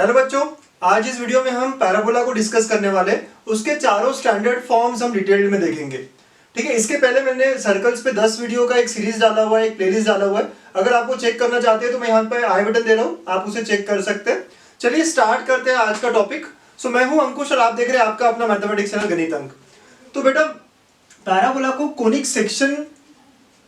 Hello बच्चों, आज इस वीडियो में हम पैराबोला को डिस्कस करने वाले हैं। उसके चारों स्टैंडर्ड फॉर्म्स हम डिटेल में देखेंगे। ठीक है, इसके पहले मैंने सर्कल्स पे 10 वीडियो का एक सीरीज डाला हुआ है, एक प्लेलिस्ट डाला हुआ है। अगर आपको चेक करना चाहते हैं तो मैं यहाँ पे आई बटन दे रहा हूँ, आप उसे चेक कर सकते हैं। चलिए स्टार्ट करते हैं आज का टॉपिक। सो मैं हूँ अंकुश और आप देख रहे हैं आपका अपना मैथमेटिक्स चैनल गणित अंक। तो बेटा, पैराबोला को कोनिक सेक्शन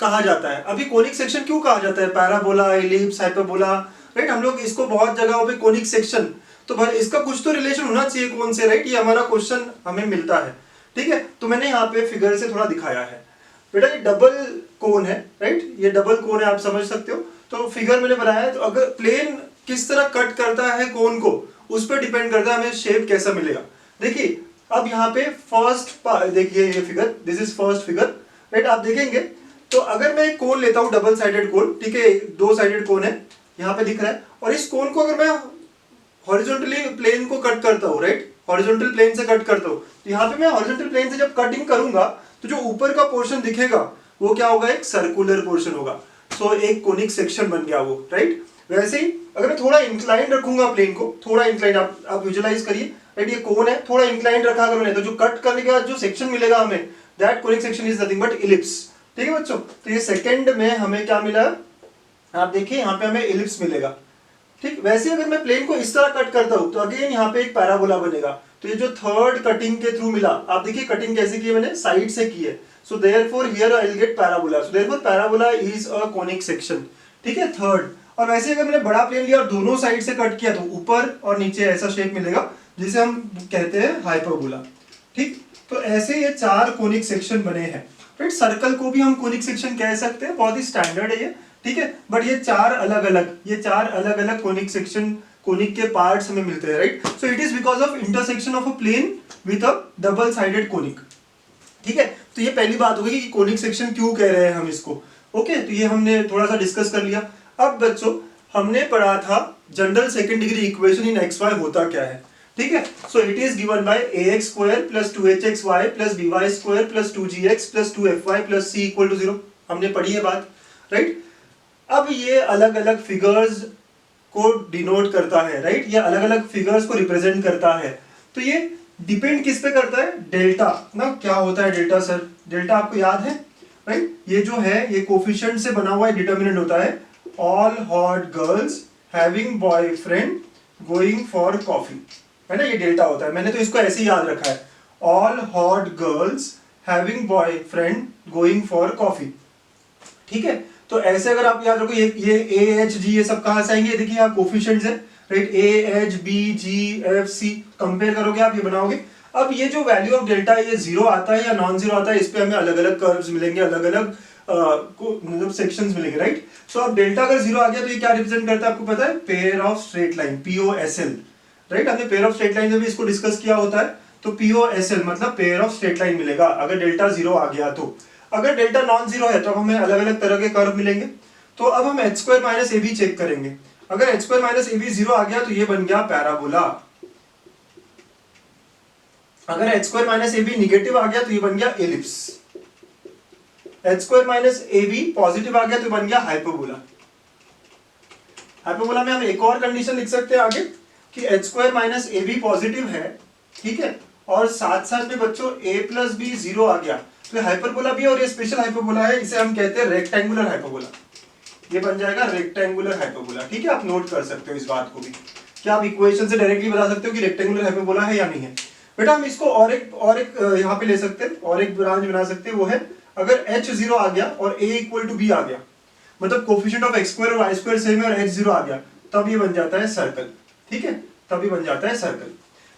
कहा जाता है। अभी कोनिक सेक्शन क्यों कहा जाता है? Parabola, ellipse, hyperbola, right? हम लोग इसको बहुत जगहों पे कोनिक सेक्शन, तो भाई इसका कुछ तो रिलेशन होना चाहिए कौन से, राइट? ये हमारा क्वेश्चन हमें मिलता है। ठीक है, तो मैंने यहाँ पे फिगर से थोड़ा दिखाया है। बेटा ये डबल कोन है, राइट? ये डबल कोन है, आप समझ सकते हो। तो फिगर मैंने बनाया है। तो अगर प्लेन किस तरह कट करता है कोन को, उस पर डिपेंड करता है हमें शेप कैसा मिलेगा। देखिए अब यहाँ पे फर्स्ट देखिए ये figure, this is first figure, right? आप देखेंगे तो अगर मैं एक कोन लेता हूं, डबल साइडेड कोन, ठीक है, दो साइडेड कोन है, यहाँ पे दिख रहा है, और इस कोन को अगर मैं हॉरिजॉन्टली प्लेन को कट करता हूँ, राइट? हॉरिजॉन्टल प्लेन से कट करता हूँ, तो यहाँ पे मैं हॉरिजॉन्टल प्लेन से जब कटिंग करूंगा तो जो ऊपर का पोर्शन दिखेगा वो क्या होगा? एक सर्कुलर पोर्शन होगा। सो एक कोनिक सेक्शन बन गया वो, राइट? वैसे ही अगर मैं थोड़ा इंक्लाइन रखूंगा प्लेन को, थोड़ा इंक्लाइन, आप विजुअलाइज करिए, राइट? ये कोन है, थोड़ा इंक्लाइन रखा अगर मैंने, तो जो कट करने के बाद जो सेक्शन मिलेगा हमें, that conic section is nothing but ellipse. ठीक है बच्चों, तो ये सेकंड में हमें क्या मिला? आप देखिए यहाँ पे हमें इलिप्स मिलेगा। ठीक, वैसे अगर मैं प्लेन को इस तरह कट करता हूं तो अगेन यहाँ पे एक पैराबोला बनेगा। तो ये जो थर्ड कटिंग के थ्रू मिला, आप देखिए कटिंग कैसे की है मैंने, साइड से की है। So therefore here I will get parabola. So therefore parabola is a conic section. ठीक है, थर्ड। और वैसे अगर मैंने बड़ा प्लेन लिया और दोनों साइड से कट किया तो ऊपर और नीचे ऐसा शेप मिलेगा, जिसे हम कहते हैं हाइपरबोला। ठीक, तो ऐसे ये चार कोनिक सेक्शन बने हैं, राइट? सर्कल को भी हम कोनिक सेक्शन कह सकते हैं, बहुत ही स्टैंडर्ड है ये। ठीक है, बट ये चार अलग अलग कोनिक सेक्शन, कोनिक के पार्ट्स हमें मिलते हैं, right? So it is because of intersection of a plane with a double sided conic. ठीक है, तो ये पहली बात होगी कि कोनिक सेक्शन क्यों कह रहे हैं हम इसको। ओके, तो ये हमने थोड़ा सा डिस्कस कर लिया। अब बच्चों, हमने पढ़ा था general second degree equation in x y होता क्या है। ठीक है, सो इट इज गिवन बाय ax square plus 2hxy plus by square plus 2gx plus 2fy plus c equal to 0। हमने पढ़ी है बात, राइट? अब ये अलग अलग फिगर्स को डिनोट करता है, राइट? ये अलग अलग फिगर्स को रिप्रेजेंट करता है। तो ये डिपेंड किस पे करता है? डेल्टा ना। क्या होता है डेल्टा सर? डेल्टा आपको याद है, राइट? ये जो है ये कोफिशिएंट से बना हुआ डिटर्मिनेंट होता है। All hot girls having boyfriend going for coffee, है ना? ये डेल्टा होता है। मैंने तो इसको ऐसे ही याद रखा है, all hot girls having boyfriend going for coffee. ठीक है, तो ऐसे अगर आप याद रखो, ये ए एच जी ये सब कहां से आएंगे? देखिए यहाँ कोफिशिएंट्स है, right? A h b g f c, compare करोगे आप, ये बनाओगे। अब ये जो वैल्यू ऑफ डेल्टा है, ये जीरो आता है या नॉन जीरो आता है, इस पे हमें अलग अलग कर्व्स मिलेंगे, अलग अलग मतलब सेक्शंस मिलेंगे, राइट? सो अब डेल्टा अगर जीरो आ गया तो ये क्या रिप्रेजेंट करता है आपको पता है? Pair of straight line, POSL, right? हमने पेयर ऑफ स्ट्रेट लाइन में भी इसको डिस्कस किया होता है। तो पीओएसएल मतलब पेयर ऑफ स्ट्रेट लाइन मिलेगा अगर डेल्टा जीरो आ गया तो। अगर डेल्टा नॉन जीरो है तो हमें अलग अलग तरह के कर्व मिलेंगे। तो अब हम एच स्क्वायर माइनस ए बी चेक करेंगे। अगर एच स्क्वायर माइनस ए बी जीरो आ गया तो ये बन गया पैराबोला। अगर एच स्क्वायर माइनस ए बी निगेटिव आ गया तो ये बन गया ellipse. H square minus A B positive आ गया तो बन गया हाइपरबोला। हाइपरबोला में हम एक और कंडीशन लिख सकते हैं आगे कि h square minus A B positive है, ठीक है, और साथ साथ में बच्चों ए प्लस बी जीरो आ गया तो हाइपरबोला भी, और ये स्पेशल हाइपरबोला है, इसे हम कहते हैं रेक्टेंगुलर हाइपरबोला। ये बन जाएगा रेक्टेंगुलर हाइपरबोला। ठीक है, आप नोट कर सकते हो इस बात को भी। क्या आप इक्वेशन से डायरेक्टली बता सकते हो कि रेक्टेंगुलर हाइपरबोला है या नहीं है? बेटा हम इसको और एक यहाँ पे ले सकते हैं, और एक ब्रांच बना सकते हैं। वो है अगर h जीरो आ गया और a इक्वल टू बी आ गया, मतलब कोफिशिएंट ऑफ x स्क्वायर और y स्क्वायर सेम है और h जीरो आ गया, तब ये बन जाता है सर्कल। ठीक है, तब ये बन जाता है सर्कल।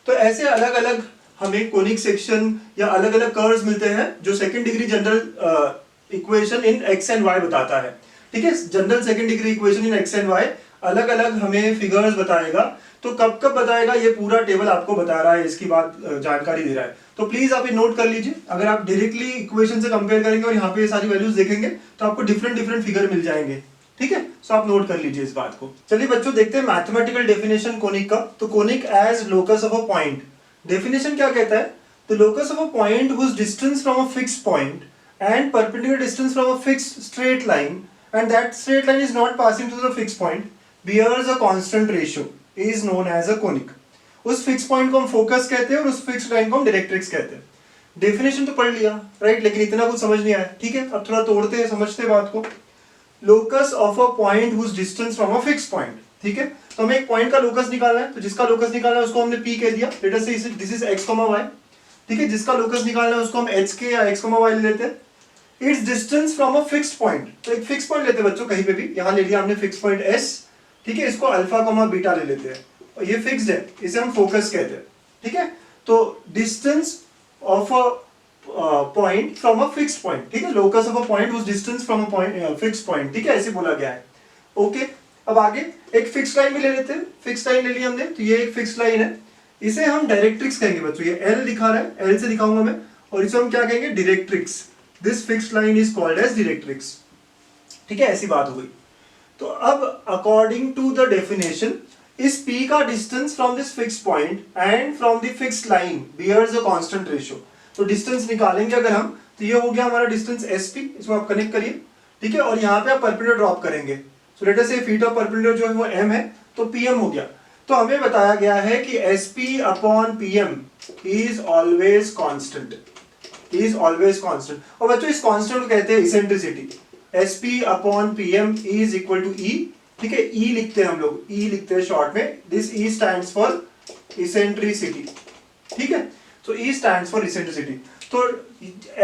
तो ऐसे अलग अलग हमें कोनिक सेक्शन या अलग अलग कर्व्स मिलते हैं जो second degree general equation in x and y बताता है। ठीक है, general second degree equation in x and y अलग अलग हमें फिगर्स बताएगा। तो कब कब बताएगा ये पूरा टेबल आपको बता रहा है, इसकी बात जानकारी दे रहा है। तो प्लीज आप ये नोट कर लीजिए। अगर आप डायरेक्टली इक्वेशन से कंपेयर करेंगे और यहाँ पे ये सारी वैल्यूज देखेंगे तो आपको डिफरेंट डिफरेंट फिगर मिल जाएंगे। ठीक है, सो आप नोट कर लीजिए इस बात को। चलिए बच्चों देखते हैं मैथमेटिकल डेफिनेशन कोनिक का। तो conic as locus of a point, definition क्या कहता है? The locus of a point whose distance from a fixed point and perpendicular distance from a fixed straight line and that straight line is not passing through the fixed point bears a constant ratio। Is known as a conic. उस fix point को हम focus कहते हैं और उस fix line को हम directrix कहते हैं। डेफिनेशन तो पढ़ लिया राइट, लेकिन इतना कुछ समझ नहीं आया। ठीक है, अब थोड़ा तोड़ते हैं, समझते हैं बात को। Locus of a point whose distance from a fix point. ठीक है, तो हमें एक पॉइंट का लोकस निकालना है, तो जिसका लोकस निकालना है उसको हमने p कह दिया। लेट अस से दिस इज x, y। ठीक है, जिसका लोकस निकालना है उसको हम h के या x, y ले लेते हैं। It's distance from a fixed point, तो एक फिक्स पॉइंट लेते हैं बच्चों कहीं पे भी, यहां ले लिया हमने फिक्स पॉइंट s। ठीक है, इसको अल्फा, बीटा ले लेते हैं और ये फिक्स्ड है, इसे हम फोकस कहते हैं। ठीक है, तो distance of a point from a fixed point. ठीक है, लोकस ऑफ अ पॉइंट उस distance from a point fixed point. ठीक है, ऐसे बोला गया है। ओके, अब आगे एक फिक्स लाइन भी ले लेते हैं। फिक्स लाइन ले ली हमने, तो ये एक फिक्स लाइन है, इसे हम डायरेक्ट्रिक्स कहेंगे बच्चों। ये L दिखा रहा है, L से दिखाऊंगा मैं, और इसे हम क्या कहेंगे, directrix. This fixed line is called as directrix. ठीक है, ऐसी बात हो गई। तो अब अकॉर्डिंग टू द डेफिनेशन, इस P का distance from this fix point and from the fixed line bears a constant ratio. तो डिस्टेंस निकालेंगे अगर हम, तो ये हो गया हमारा डिस्टेंस SP, इसको आप कनेक्ट करिए। ठीक है, और यहाँ पे आप परपेंडिकुलर ड्रॉप करेंगे, सो लेट अस से फीट ऑफ परपेंडिकुलर जो है वो m है, तो pm हो गया। तो हमें बताया गया है कि SP upon pm is always constant, is always constant. और बच्चों इस कांस्टेंट को कहते हैं eccentricity. SP upon pm is equal to E। ठीक है, E लिखते हैं हम लोग, E लिखते हैं शॉर्ट में, this E stands for eccentricity. ठीक है, तो E स्टैंड्स फॉर इसेंट्रिसिटी। तो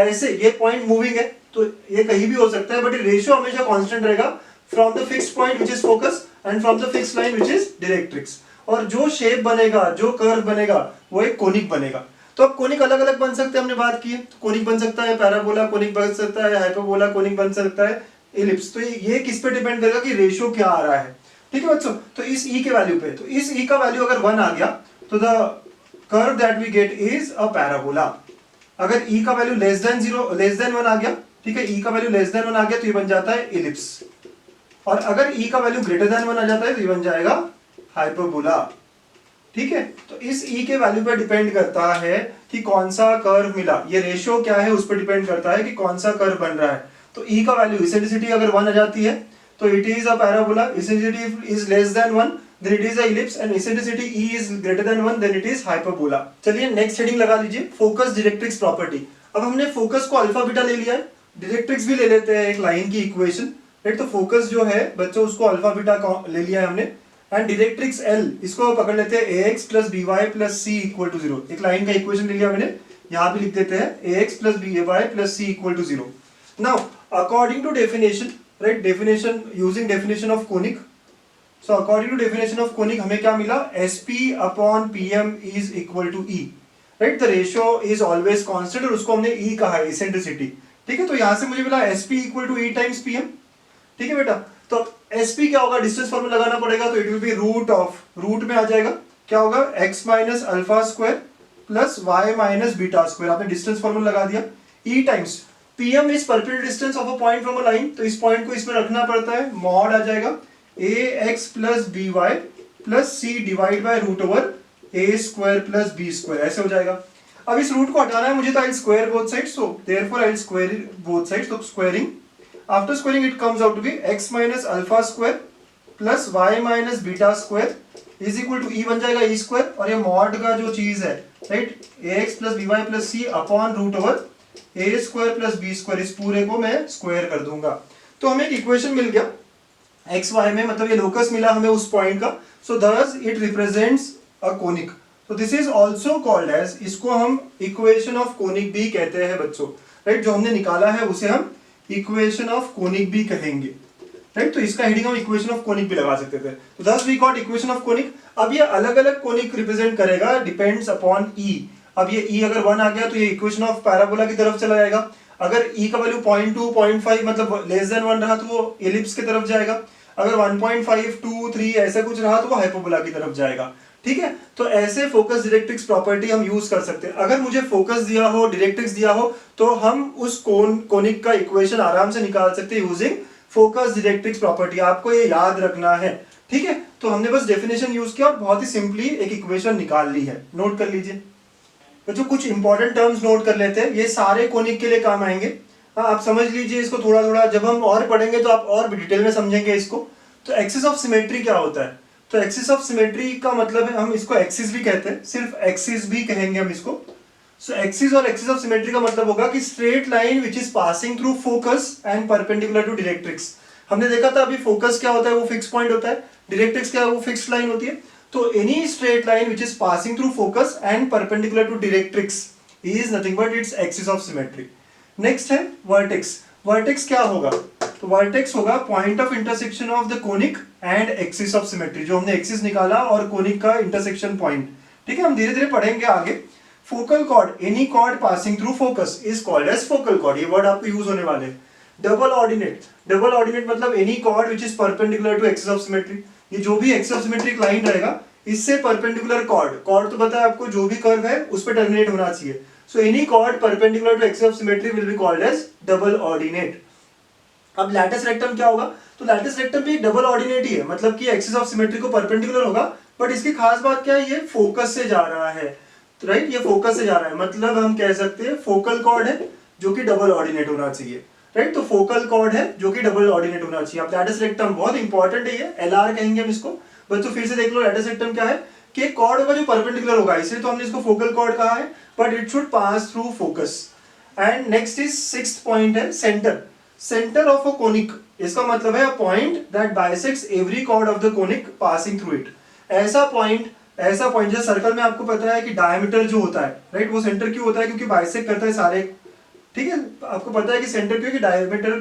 ऐसे ये पॉइंट मूविंग है, तो ये कहीं भी हो सकता है, बट रेशियो हमेशा कांस्टेंट रहेगा from the fixed point which is focus and from the fixed line which is directrix. और जो शेप बनेगा, जो कर्व बनेगा, वो एक कोनिक बनेगा। तो अब कोनिक अलग अलग बन सकते हैं, हमने बात की है। कोनिक बन सकता है पैराबोला, कोनिक बन सकता है हाइपरबोला, कोनिक बन सकता है इलिप्स। तो ये किस पे डिपेंड करेगा कि रेशियो क्या आ रहा है। ठीक है बच्चों, तो इस E के वैल्यू पे, तो इस E का वैल्यू अगर 1 आ गया, तो the curve that we get is a parabola. अगर E का value less than 0, less than 1 आ गया, ठीक है, E का वैल्यू लेस देन 1 आ गया, तो ये बन जाता है इलिप्स। और अगर E का वैल्यू ग्रेटर देन 1 आ जाता है, तो ये बन जाएगा हाइपरबोला। ठीक है, तो इस E के वैल्यू पे डिपेंड करता है कि कौन सा कर्व मिला, ये रेशियो क्या है उस पर डिपेंड करता है कि कौन सा कर्व बन रहा है। तो E का वैल्यू इसेंट्रिसिटी अगर 1 आ जाती है, तो it is a parabola. Eccentricity is less than 1, then it is a ellipse, and eccentricity E is greater than 1, then it is hyperbola। चलिए नेक्स्ट हेडिंग लगा लीजिए, फोकस डायरेक्ट्रिक्स प्रॉपर्टी। अब हमने फोकस को अल्फा बीटा ले लिया है, directrix भी ले लेते हैं, एक लाइन की इक्वेशन। राइट, तो फोकस जो है बच्चों उसको अल्फा बीटा ले लिया है हमने, एंड डायरेक्ट्रिक्स L इसको पकड़ लेते हैं ax plus by plus c equal to 0। एक लाइन का इक्वेशन ले लिया हमने, यहाँ भी लिख देते हैं ax plus by plus c equal to 0। Now according to definition, right, definition using definition of conic, so according to definition of conic हमें क्या मिला, SP upon PM is equal to E, right, the ratio is always constant और उसको हमने E कहा है, eccentricity। ठीक है, तो यहां से मुझे मिला SP equal to E times PM। ठीक है बेटा, तो SP क्या होगा, डिस्टेंस फॉर्मूला लगाना पड़ेगा, तो it will be root of, root में आ जाएगा क्या होगा, x minus alpha square plus y minus beta square. आपने डिस्टेंस फॉर्मूला लगा दिया। E times PM is perpendicular distance of a point from a line, तो इस पॉइंट को इसमें रखना पड़ता है, मॉड आ जाएगा ax plus by plus c divide by root over a square plus b square, ऐसे हो जाएगा। अब इस रूट को हटाना है मुझे, तो I square both sides, so therefore I square both sides, तो squaring, after squaring it comes out to be x minus alpha square plus y minus beta square is equal to e बन जाएगा e square, और ये mod का जो चीज है, right, ax plus by plus c upon root over a square plus b square, इस पूरे को मैं स्क्वायर कर दूंगा। तो हमें एक इक्वेशन मिल गया एक्स वाई में, मतलब ये लोकस मिला हमें उस पॉइंट का, so thus it represents a conic. तो this is also called as, इसको हम इक्वेशन ऑफ कोनिक भी कहते हैं बच्चों। राइट, जो हमने निकाला है उसे हम इक्वेशन ऑफ कोनिक भी कहेंगे। राइट, तो इसका हेडिंग हम इक्वेशन ऑफ कोनिक भी लगा सकते थे। तो thus we got equation of conic. अब ये अलग अलग कोनिक रिप्रेजेंट करेगा, डिपेंड्स अपॉन E। अब ये E अगर 1 आ गया तो ये इक्वेशन ऑफ पैराबोला की तरफ चला जाएगा। अगर E का वैल्यू 0.2 0.5 मतलब लेस देन 1 रहा तो वो एलिप्स की तरफ जाएगा। अगर 1.5 2 3 ऐसा कुछ रहा तो वो हाइपरबोला की तरफ जाएगा। ठीक है, तो ऐसे फोकस डायरेक्ट्रिक्स प्रॉपर्टी हम यूज कर सकते हैं। अगर मुझे फोकस दिया हो, डायरेक्ट्रिक्स दिया हो, तो हम उस कोनिक का इक्वेशन आराम से निकाल सकते हैं यूजिंग फोकस डायरेक्ट्रिक्स प्रॉपर्टी। आपको ये याद रखना है। ठीक है, तो हमने बस डेफिनेशन यूज किया और बहुत ही सिंपली एक इक्वेशन निकाल ली है। नोट कर लीजिए बच्चों, कुछ इंपॉर्टेंट टर्म्स नोट कर लेते हैं, ये सारे कोनिक के लिए काम आएंगे। आप समझ लीजिए इसको थोड़ा थोड़ा, जब हम और पढ़ेंगे तो आप और भी डिटेल में समझेंगे इसको। तो एक्सिस ऑफ सिमेट्री क्या होता है, तो एक्सिस ऑफ सिमेट्री का मतलब है, हम इसको एक्सिस भी कहते हैं, सिर्फ एक्सिस भी कहेंगे हम इसको। सो एक्सिस और एक्सिस ऑफ सिमेट्री का मतलब होगा कि straight line which is passing through focus and perpendicular to directrix. हमने देखा था अभी फोकस क्या होता है, वो फिक्स पॉइंट होता है, डायरेक्ट्रिक्स क्या है, वो फिक्स्ड लाइन होती है। तो any straight line which is passing through focus and perpendicular to directrix is nothing but its axis of symmetry. Next है वर्टेक्स। वर्टेक्स क्या होगा, तो वर्टेक्स होगा point of intersection of the conic and axis of symmetry, जो हमने axis निकाला और conic का इंटरसेक्शन पॉइंट। ठीक है, हम धीरे धीरे पढ़ेंगे आगे। Focal chord, any chord passing through focus is called as focal chord, ये वर्ड आपको यूज होने वाले हैं। डबल ऑर्डिनेट, डबल ऑर्डिनेट मतलब any chord which is perpendicular to axis of symmetry, ये जो भी एक्सिस ऑफ सिमेट्री लाइन रहेगा इससे परपेंडिकुलर कॉर्ड, कॉर्ड तो पता है आपको, जो भी कर्व है उस पर टर्मिनेट होना चाहिए। So any chord perpendicular to axis of symmetry will be called as double ordinate. अब लैटिस रेक्टम क्या होगा, तो लैटिस रेक्टम भी डबल ऑर्डिनेट ही है, मतलब कि एक्सिस ऑफ सिमेट्री को परपेंडिकुलर होगा, बट इसकी खास बात क्या है, ये फोकस से जा रहा है, तो राइट, ये फोकस से जा रहा है, मतलब हम कह सकते हैं फोकल कॉर्ड है जो कि डबल ऑर्डिनेट होना चाहिए, राइट। तो फोकल कॉर्ड है जो कि डबल ऑर्डिनेट होना चाहिए। अब लैटिस रेक्टम बहुत इंपॉर्टेंट है, ये एलआर कहेंगे हम इसको। बच्चों फिर से देख लो, लैटिस रेक्टम क्या है कि एक कॉर्ड होगा जो परपेंडिकुलर होगा, इसलिए तो हमने इसको फोकल कॉर्ड कहा है, but it should pass through focus. And next is sixth point है centre. Centre of a conic, इसका मतलब है a point that bisects every chord of the conic passing through it. ऐसा पॉइंट जैसे circle में आपको पता है कि डायमीटर जो होता है, राइट, वो सेंटर क्यों होता है, क्योंकि बाइसेक्ट करता है सारे, ठीक है, आपको पता है कि सेंटर क्यों, कि डायमीटर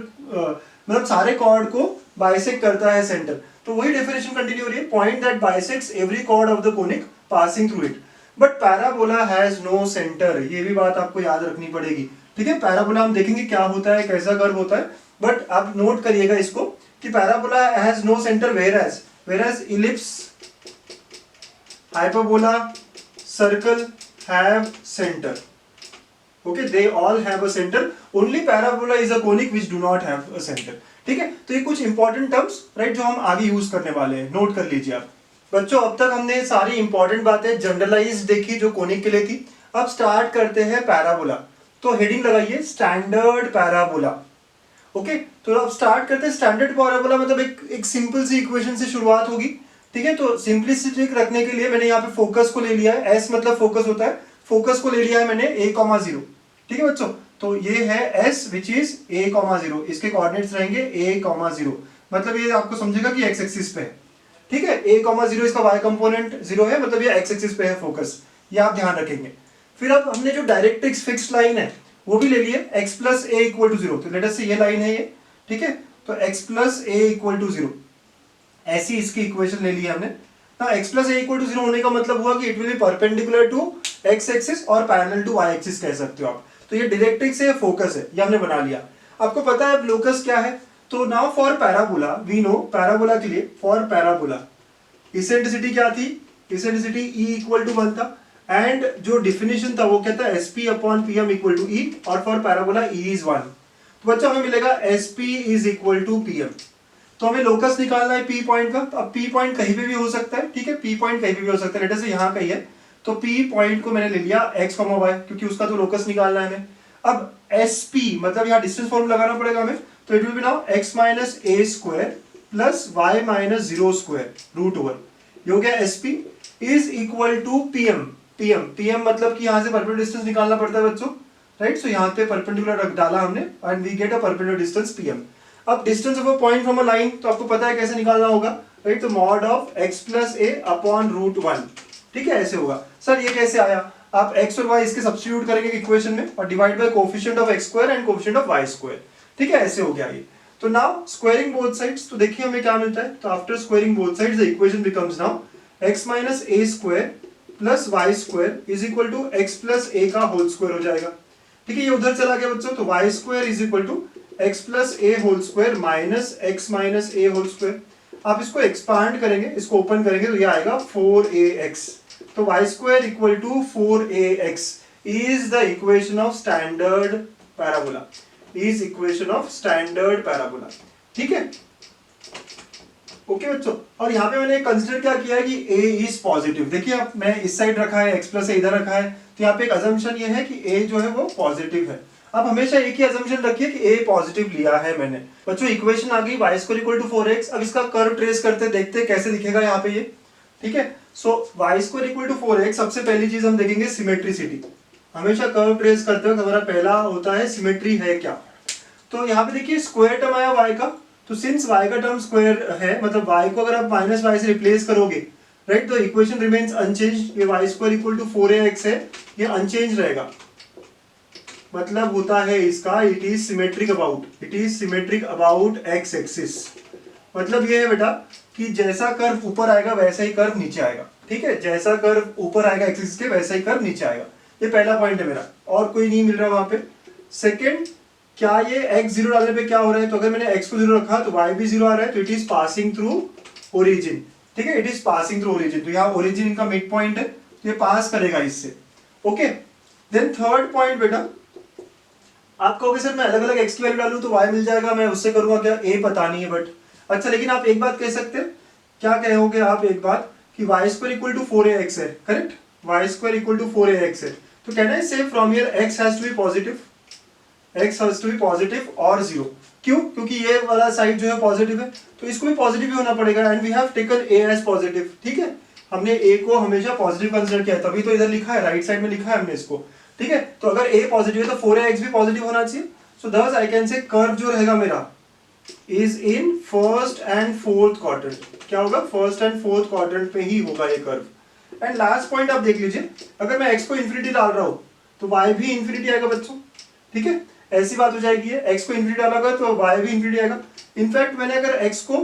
मतलब सारे कॉर्ड को बाइसेक्ट करता है सेंटर। तो वही डेफिनेशन कंटिन्यू हो रही है, point that bisects every chord of the conic passing through it. But parabola has no centre, ये भी बात आपको याद रखनी पड़ेगी। ठीक है, पैराबोला हम देखेंगे क्या होता है, कैसा कर्व होता है, बट आप नोट करिएगा इसको कि parabola has no centre, whereas ellipse, hyperbola, circle have center. Okay, they all have a center. Only parabola is a conic which do not have a center. ठीक है, तो ये कुछ इंपॉर्टेंट टर्म्स, राइट, जो हम आगे यूज करने वाले हैं, नोट कर लीजिए आप। बच्चों अब तक हमने सारी इंपॉर्टेंट बातें जनरलाइज देखी जो कोनिक के लिए थी। अब स्टार्ट करते हैं पैराबोला। तो हेडिंग लगाइए स्टैंडर्ड पैराबोला। ओके, तो अब स्टार्ट करते हैं स्टैंडर्ड पैराबोला, मतलब एक सिंपल सी इक्वेशन से शुरुआत होगी। ठीक है, तो सिंपलिसिटी रखने के लिए मैंने यहाँ पे फोकस को ले लिया है, एस मतलब फोकस होता है, फोकस को ले लिया है मैंने a,0। ठीक है बच्चों, तो ये है s विच इज a,0, इसके कोऑर्डिनेट्स रहेंगे a,0, मतलब ये आपको समझेगा कि x एक्सिस पे है। ठीक है, a,0 इसका y कंपोनेंट 0 है, मतलब ये x एक्सिस पे है फोकस, ये आप ध्यान रखेंगे। फिर अब हमने जो डायरेक्ट्रिक्स फिक्स्ड लाइन है वो भी ले लिए, x plus a equal to 0, तो लेट अस से ये लाइन है ये। ठीक है, तो x plus a equal to 0, ऐसी इसकी इक्वेशन ले ली हमने ना। x plus a equal to 0 होने का मतलब हुआ कि it will be perpendicular to x axis और पैरेलल टू y एक्सिस कह सकते हो आप। तो ये डायरेक्ट्रिक्स है, फोकस है, ये हमने बना लिया। आपको पता है अब लोकस क्या है, तो now for parabola we know, parabola के लिए फॉर पैराबोला इसेंट्रिसिटी क्या थी, इसेंट्रिसिटी E इक्वल टू 1 था, एंड जो डिफिनेशन था वो क्या था, SP upon PM equal to E, और फॉर पैराबोला E इज 1। तो बच्चा हमें मिलेगा SP is equal to PM। तो हमें लोकस निकालना है P पॉइंट का। तो अब P पॉइंट कहीं पे भी हो सकता है, ठीक है, P पॉइंट कहीं पे भी हो सकता है, लेट अस से यहाँ कहीं है, तो P पॉइंट को मैंने ले लिया x, y, क्योंकि उसका तो लोकस निकालना है हमें। अब SP मतलब यहाँ डिस्टेंस फॉर्म लगाना पड़ेगा हमें, तो it will be now x minus a square plus y minus 0 square root over, ये हो गया SP is equal to PM मतलब कि यहाँ से परपेंडिकुलर डिस्टेंस निकालना पड़ता है बच्चों, राइट। सो यहाँ पे परपेंडिकुलर रख डाला हमने and we get a perpendicular distance PM। अब distance of a point from a line तो आपको पता है कैसे निकालना होगा, राइट, तो mod of x plus a upon root 1। ठीक है, ऐसे होगा। सर ये कैसे आया, आप x और y इसके सब्स्टिट्यूट करेंगे इक्वेशन में और divide by coefficient of x square and coefficient of y square. ठीक है, ऐसे हो गया ये। तो नाउ स्क्वायरिंग बोथ साइड्स, तो देखिए हमें क्या मिलता है, तो after squaring both sides the equation becomes now x minus a square plus y square is equal to x plus a का होल स्क्वायर हो जाएगा। ठीक है, ये उधर चला गया बच्चों, तो y square is equal to x plus a whole square minus x minus a whole square. आप इसको एक्सपांड करेंगे, इसको ओपन करेंगे तो ये आएगा 4ax। तो y square equal to 4ax is the equation of standard parabola, is equation of standard parabola. ठीक है, ओके बच्चों, और यहाँ पे मैंने कंसिडर क्या किया है कि a इज पॉजिटिव। देखिए आप, मैं इस साइड रखा है, x प्लस a इधर रखा है, तो यहाँ पे एक अजम्पशन ये है कि a जो है वो पॉजिटिव है। अब हमेशा एक ही अजम्पशन रखिए कि a पॉजिटिव लिया है मैंने। बच्चों इक्वेशन आ गई y square equal to 4x। अब इसका कर्व ट्रेस करते देखते कैसे दिखेगा यहाँ पे ये, ठीक है। So Y square equal to 4x, सबसे पहली चीज हम देखेंगे सिमेट्रिसिटी। हमेशा कर्व ट्रेस करते वक्त हमारा पहला होता है सिमेट्री है क्या। तो यहाँ पे देखिए स्क्वायर टर्म आया y का, तो सिंस y का टर्म स्क्वायर है मतलब y को अगर आप माइनस वाई से रिप्लेस करोगे, राइट, तो इक्वेशन रिमेन्स अनचेंज। ये y square equal to 4ax है, ये अनचेंज रहेगा। मतलब होता है इसका it is symmetric about x axis. मतलब ये है बेटा कि जैसा कर्व ऊपर आएगा वैसा ही कर्व नीचे आएगा। ठीक है, जैसा कर्व ऊपर आएगा एक्सिस के वैसा ही कर्व नीचे आएगा। ये पहला पॉइंट है मेरा, और कोई नहीं मिल रहा वहां पे। सेकंड, क्या ये x जीरो डालने पे क्या हो रहा है, तो अगर मैंने x को जीरो रखा तो y भी जीरो आ रहा है, तो it is passing through origin. ठीक है, it is passing through origin, तो यहाँ ओरिजिन इनका मिड पॉइंट है, तो ये पास करेगा इससे। ओके, देन थर्ड पॉइंट बेटा, आप कहोगे सर मैं अलग अलग x की वैल्यू डालूं तो y मिल जाएगा, मैं उससे करूंगा क्या, a पता नहीं है। बट अच्छा, लेकिन आप एक बात कह सकते हैं, क्या कहोगे आप एक बात कि Y square equal to 4ax है, correct, y square equal to 4ax है, तो can I say from here x has to be positive, x has to be positive और जीरो। क्यों? क्योंकि ये वाला साइड जो है पॉजिटिव है, तो इसको भी पॉजिटिव ही होना पड़ेगा, and we have taken a as positive. ठीक है, हमने a को हमेशा पॉजिटिव कंसीडर किया, तभी तो इधर लिखा है, राइट साइड में लिखा है हमने इसको। ठीक है, तो अगर a पॉजिटिव है तो 4ax भी पॉजिटिव होना चाहिए। सो दस आई कैन से कर्व जो रहेगा मेरा is in first and fourth quadrant. क्या होगा? फर्स्ट एंड फोर्थ क्वाड्रेंट पे ही होगा ये कर्व। एंड लास्ट पॉइंट आप देख लीजिए, अगर मैं x को इन्फिनिटी डाल रहा हूं तो y भी इन्फिनिटी आएगा बच्चों। ठीक है, ऐसी बात हो जाएगी है, x को इन्फिनिटी डाला तो y भी इन्फिनिटी आएगा। इनफैक्ट मैंने अगर x को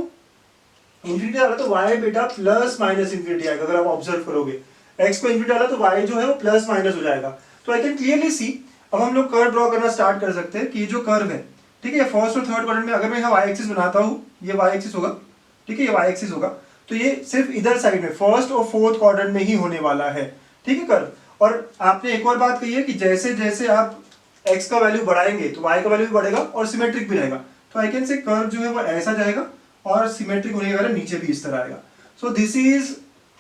इन्फिनिटी डाला तो y बेटा प्लस माइनस इन्फिनिटी आएगा। अगर आप ऑब्जर्व करोगे, x को इन्फिनिटी डाला तो y जो है वो प्लस माइनस हो जाएगा। तो आई कैन क्लियरली सी, अब हम लोग कर्व ड्रॉ करना स्टार्ट कर सकते हैं कि ये जो कर्व है, ठीक है, फर्स्ट और थर्ड क्वाड्रेंट में अगर मैं यहाँ वाई एक्सिस बनाता हूँ, ये वाई एक्सिस होगा, ठीक है, ये वाई एक्सिस होगा, तो ये सिर्फ इधर साइड में फर्स्ट और फोर्थ क्वाड्रेंट में ही होने वाला है। ठीक है कर्व। और आपने एक और बात कही है कि जैसे जैसे आप x का वैल्यू बढ़ाएंगे तो y का वैल्यू भी बढ़ेगा और सिमेट्रिक भी रहेगा। तो आई कैन से कर्व जो है वो ऐसा जाएगा और सिमेट्रिक होने के कारण नीचे भी इस तरह आएगा। So this is